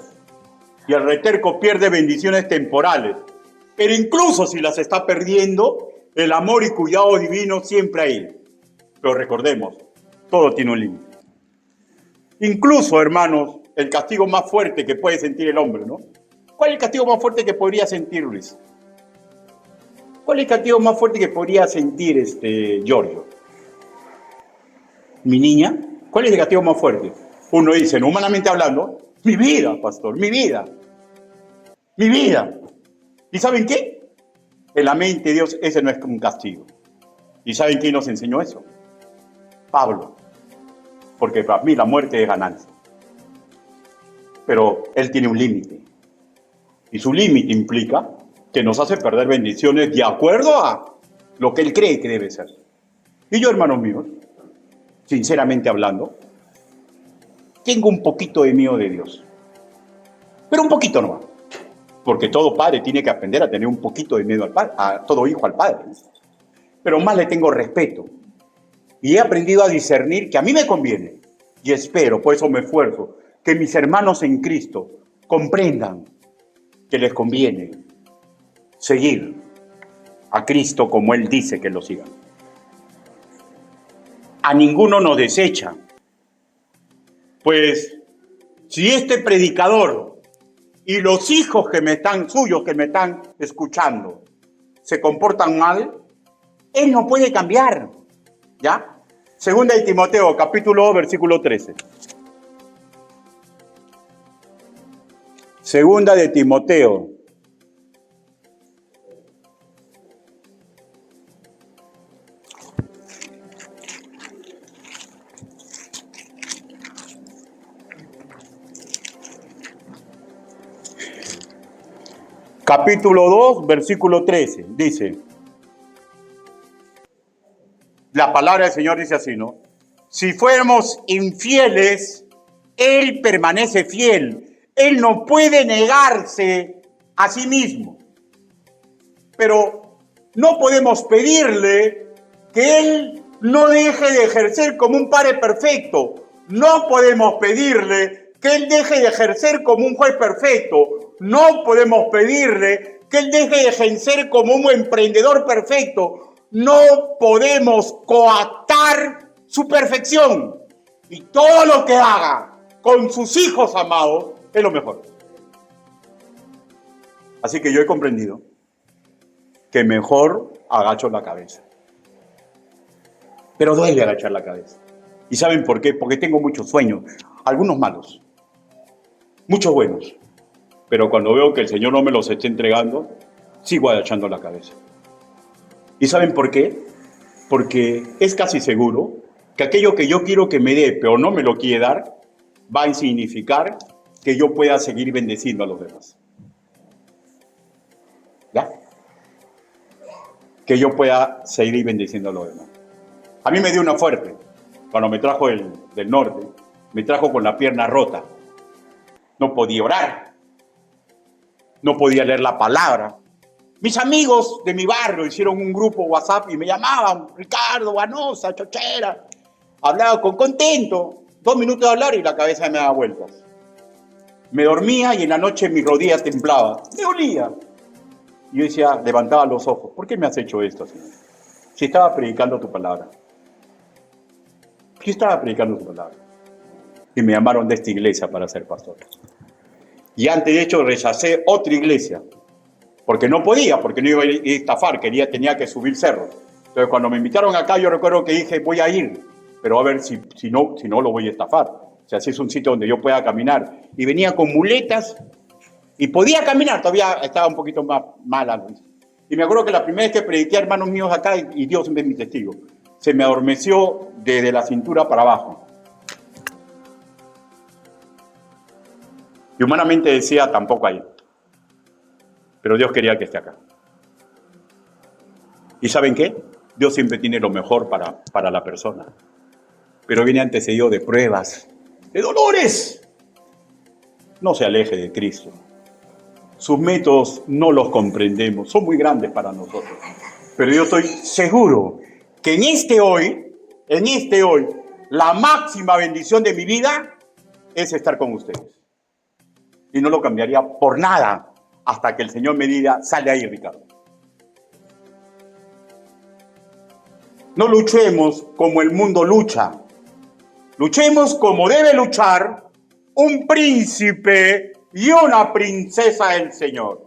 [SPEAKER 1] Y el reterco pierde bendiciones temporales. Pero incluso si las está perdiendo, el amor y cuidado divino siempre hay. Pero recordemos, todo tiene un límite. Incluso, hermanos, el castigo más fuerte que puede sentir el hombre, ¿no? ¿Cuál es el castigo más fuerte que podría sentir Luis? ¿Cuál es el castigo más fuerte que podría sentir Giorgio? ¿Mi niña? ¿Cuál es el castigo más fuerte? Uno dice, no, humanamente hablando, mi vida, pastor, mi vida. Mi vida. ¿Y saben qué? En la mente de Dios ese no es un castigo. ¿Y saben quién nos enseñó eso? Pablo. Porque para mí la muerte es ganancia. Pero Él tiene un límite. Y su límite implica que nos hace perder bendiciones de acuerdo a lo que Él cree que debe ser. Y yo, hermanos míos, sinceramente hablando, tengo un poquito de miedo de Dios. Pero un poquito nomás. Porque todo padre tiene que aprender a tener un poquito de miedo al padre, a todo hijo al padre. Pero más le tengo respeto. Y he aprendido a discernir que a mí me conviene. Y espero, por eso me esfuerzo, que mis hermanos en Cristo comprendan que les conviene seguir a Cristo como Él dice que lo sigan. A ninguno nos desecha. Pues si este predicador y los hijos suyos que me están escuchando se comportan mal, Él no puede cambiar. ¿Ya? Segunda de Timoteo, capítulo 2, versículo 13. Segunda de Timoteo. Capítulo 2, versículo 13. Dice, la palabra del Señor dice así, ¿no? Si fuéramos infieles, Él permanece fiel. Él no puede negarse a sí mismo. Pero no podemos pedirle que Él no deje de ejercer como un padre perfecto. No podemos pedirle que Él deje de ejercer como un juez perfecto. No podemos pedirle que Él deje de ejercer como un emprendedor perfecto. No podemos coartar su perfección. Y todo lo que haga con sus hijos amados es lo mejor. Así que yo he comprendido que mejor agacho la cabeza. Pero duele agachar la cabeza. ¿Y saben por qué? Porque tengo muchos sueños, algunos malos, muchos buenos. Pero cuando veo que el Señor no me los está entregando, sigo agachando la cabeza. ¿Y saben por qué? Porque es casi seguro que aquello que yo quiero que me dé, pero no me lo quiere dar, va a significar que yo pueda seguir bendeciendo a los demás. ¿Ya? Que yo pueda seguir bendeciendo a los demás. A mí me dio una fuerte. Cuando me trajo del norte, me trajo con la pierna rota. No podía orar. No podía leer la palabra. Mis amigos de mi barrio hicieron un grupo WhatsApp y me llamaban, Ricardo, Vanosa, Chochera. Hablaba con contento, 2 minutos de hablar y la cabeza me daba vueltas. Me dormía y en la noche mi rodilla temblaba, me dolía. Y yo decía, levantaba los ojos, ¿por qué me has hecho esto, Señor? Si estaba predicando tu palabra. Si estaba predicando tu palabra. Y me llamaron de esta iglesia para ser pastor. Y antes de hecho rechacé otra iglesia. Porque no podía, porque no iba a ir a estafar, tenía que subir cerros. Entonces cuando me invitaron acá yo recuerdo que dije, voy a ir, pero a ver si no lo voy a estafar. O sea, si es un sitio donde yo pueda caminar. Y venía con muletas y podía caminar, todavía estaba un poquito más mala. Y me acuerdo que la primera vez que prediqué a hermanos míos acá, y Dios es mi testigo, se me adormeció desde la cintura para abajo. Y humanamente decía, tampoco hay. Pero Dios quería que esté acá. ¿Y saben qué? Dios siempre tiene lo mejor para la persona. Pero viene antecedido de pruebas, de dolores. No se aleje de Cristo. Sus métodos no los comprendemos, son muy grandes para nosotros. Pero yo estoy seguro que en este hoy, la máxima bendición de mi vida es estar con ustedes. Y no lo cambiaría por nada. Hasta que el Señor me diga, sale ahí, Ricardo. No luchemos como el mundo lucha. Luchemos como debe luchar un príncipe y una princesa del Señor.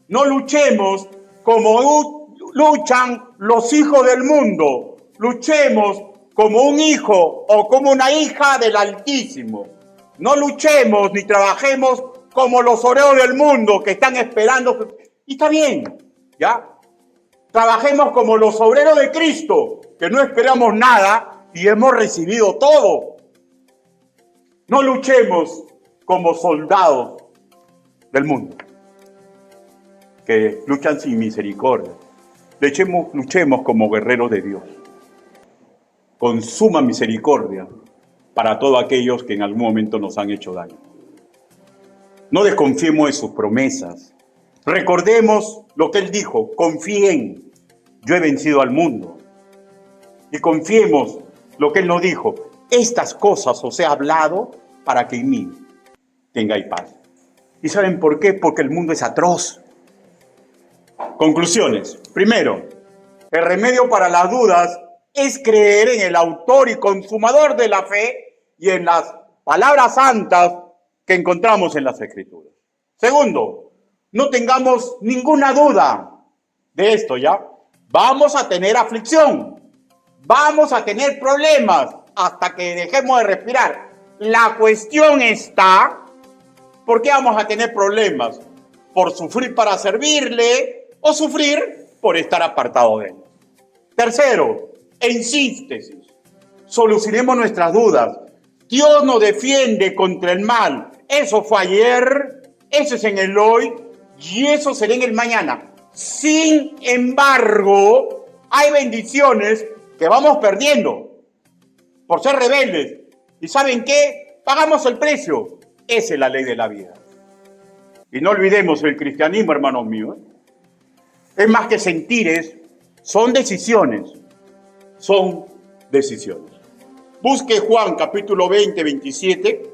[SPEAKER 1] No luchemos como luchan los hijos del mundo. Luchemos como un hijo o como una hija del Altísimo. No luchemos ni trabajemos como los obreros del mundo que están esperando. Y está bien, ¿ya? Trabajemos como los obreros de Cristo, que no esperamos nada y hemos recibido todo. No luchemos como soldados del mundo, que luchan sin misericordia. Luchemos como guerreros de Dios, con suma misericordia para todos aquellos que en algún momento nos han hecho daño. No desconfiemos de sus promesas. Recordemos lo que Él dijo, confíen, yo he vencido al mundo. Y confiemos lo que Él nos dijo, estas cosas os he hablado para que en mí tengáis paz. ¿Y saben por qué? Porque el mundo es atroz. Conclusiones. Primero, el remedio para las dudas es creer en el autor y consumador de la fe y en las palabras santas que encontramos en las Escrituras. Segundo, no tengamos ninguna duda de esto, ¿ya? Vamos a tener aflicción, vamos a tener problemas hasta que dejemos de respirar. La cuestión está, ¿por qué vamos a tener problemas? ¿Por sufrir para servirle o sufrir por estar apartado de él? Tercero, en síntesis, solucionemos nuestras dudas. Dios nos defiende contra el mal. Eso fue ayer, eso es en el hoy y eso será en el mañana. Sin embargo, hay bendiciones que vamos perdiendo por ser rebeldes. ¿Y saben qué? Pagamos el precio. Esa es la ley de la vida. Y no olvidemos el cristianismo, hermanos míos. Es más que sentires, son decisiones. Son decisiones. Busque Juan capítulo 20, 27.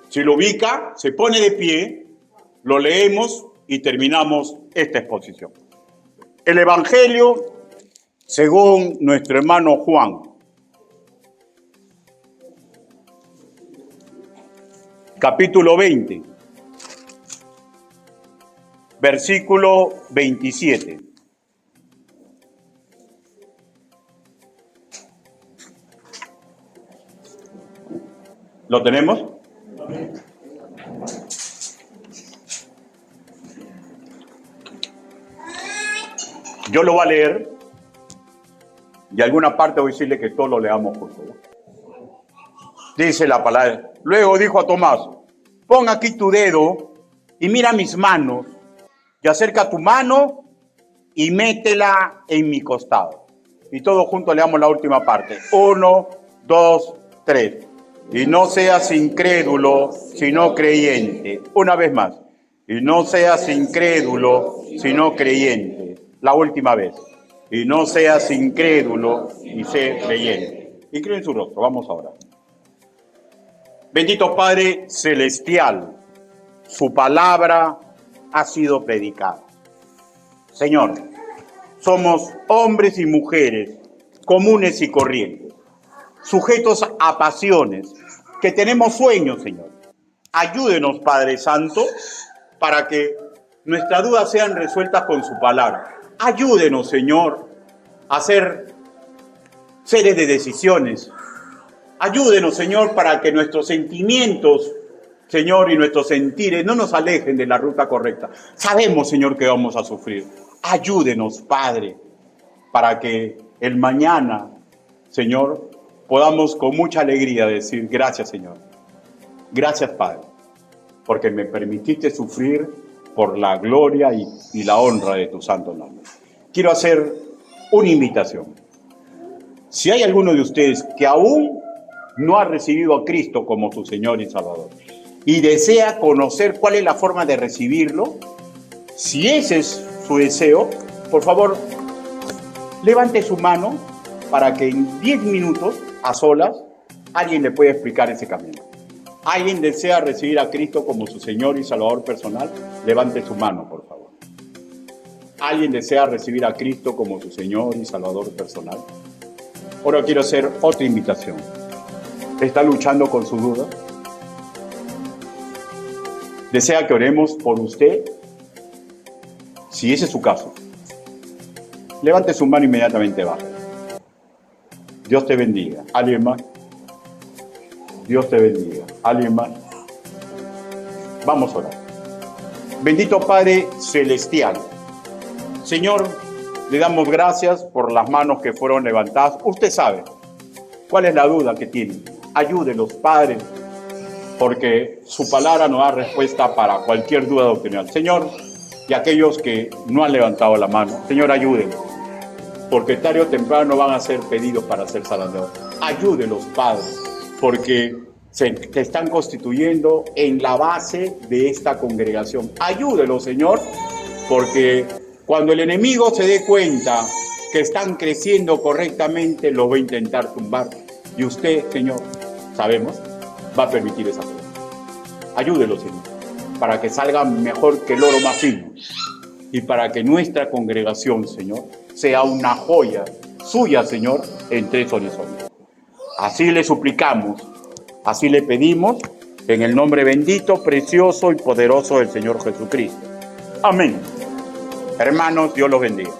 [SPEAKER 1] Si lo ubica, se pone de pie, lo leemos y terminamos esta exposición. El Evangelio según nuestro hermano Juan. Capítulo 20, versículo 27. ¿Lo tenemos? Yo lo voy a leer y alguna parte voy a decirle que todos lo leamos, por favor. Dice la palabra. Luego dijo a Tomás, pon aquí tu dedo y mira mis manos y acerca tu mano y métela en mi costado. Y todos juntos leamos la última parte. 1, 2, 3. Y no seas incrédulo, sino creyente. Una vez más. Y no seas incrédulo, sino creyente. La última vez. Y no seas incrédulo, y sé creyente. Y creo en su rostro. Vamos ahora. Bendito Padre Celestial, su palabra ha sido predicada. Señor, somos hombres y mujeres comunes y corrientes, sujetos a pasiones, que tenemos sueños, Señor. Ayúdenos, Padre Santo, para que nuestras dudas sean resueltas con su palabra. Ayúdenos, Señor, a ser seres de decisiones. Ayúdenos, Señor, para que nuestros sentimientos, Señor, y nuestros sentires no nos alejen de la ruta correcta. Sabemos, Señor, que vamos a sufrir. Ayúdenos, Padre, para que el mañana, Señor, podamos con mucha alegría decir gracias, Señor. Gracias, Padre, porque me permitiste sufrir por la gloria y la honra de tu santo nombre. Quiero hacer una invitación. Si hay alguno de ustedes que aún no ha recibido a Cristo como su Señor y Salvador y desea conocer cuál es la forma de recibirlo, si ese es su deseo, por favor, levante su mano para que en 10 minutos, a solas, alguien le pueda explicar ese camino. ¿Alguien desea recibir a Cristo como su Señor y Salvador personal? Levante su mano, por favor. ¿Alguien desea recibir a Cristo como su Señor y Salvador personal? Ahora quiero hacer otra invitación. ¿Está luchando con su duda? ¿Desea que oremos por usted? Si ese es su caso, levante su mano inmediatamente abajo. Dios te bendiga. ¿Alguien más? Dios te bendiga. ¿Alguien más? Vamos a orar. Bendito Padre Celestial, Señor, le damos gracias por las manos que fueron levantadas. Usted sabe cuál es la duda que tiene. Ayúdelos, Padre, porque su palabra nos da respuesta para cualquier duda doctrinal. Señor, y aquellos que no han levantado la mano, Señor, ayúdenlos, porque tarde o temprano van a ser pedidos para ser salvadores. Ayúdelos, Padre, porque se están constituyendo en la base de esta congregación. Ayúdelos, Señor, porque cuando el enemigo se dé cuenta que están creciendo correctamente, los va a intentar tumbar. Y usted, Señor, sabemos, va a permitir esa cosa. Ayúdelos, Señor, para que salgan mejor que el oro más fino. Y para que nuestra congregación, Señor, sea una joya suya, Señor, entre esos hombres. Así le suplicamos, así le pedimos, en el nombre bendito, precioso y poderoso del Señor Jesucristo. Amén. Hermanos, Dios los bendiga.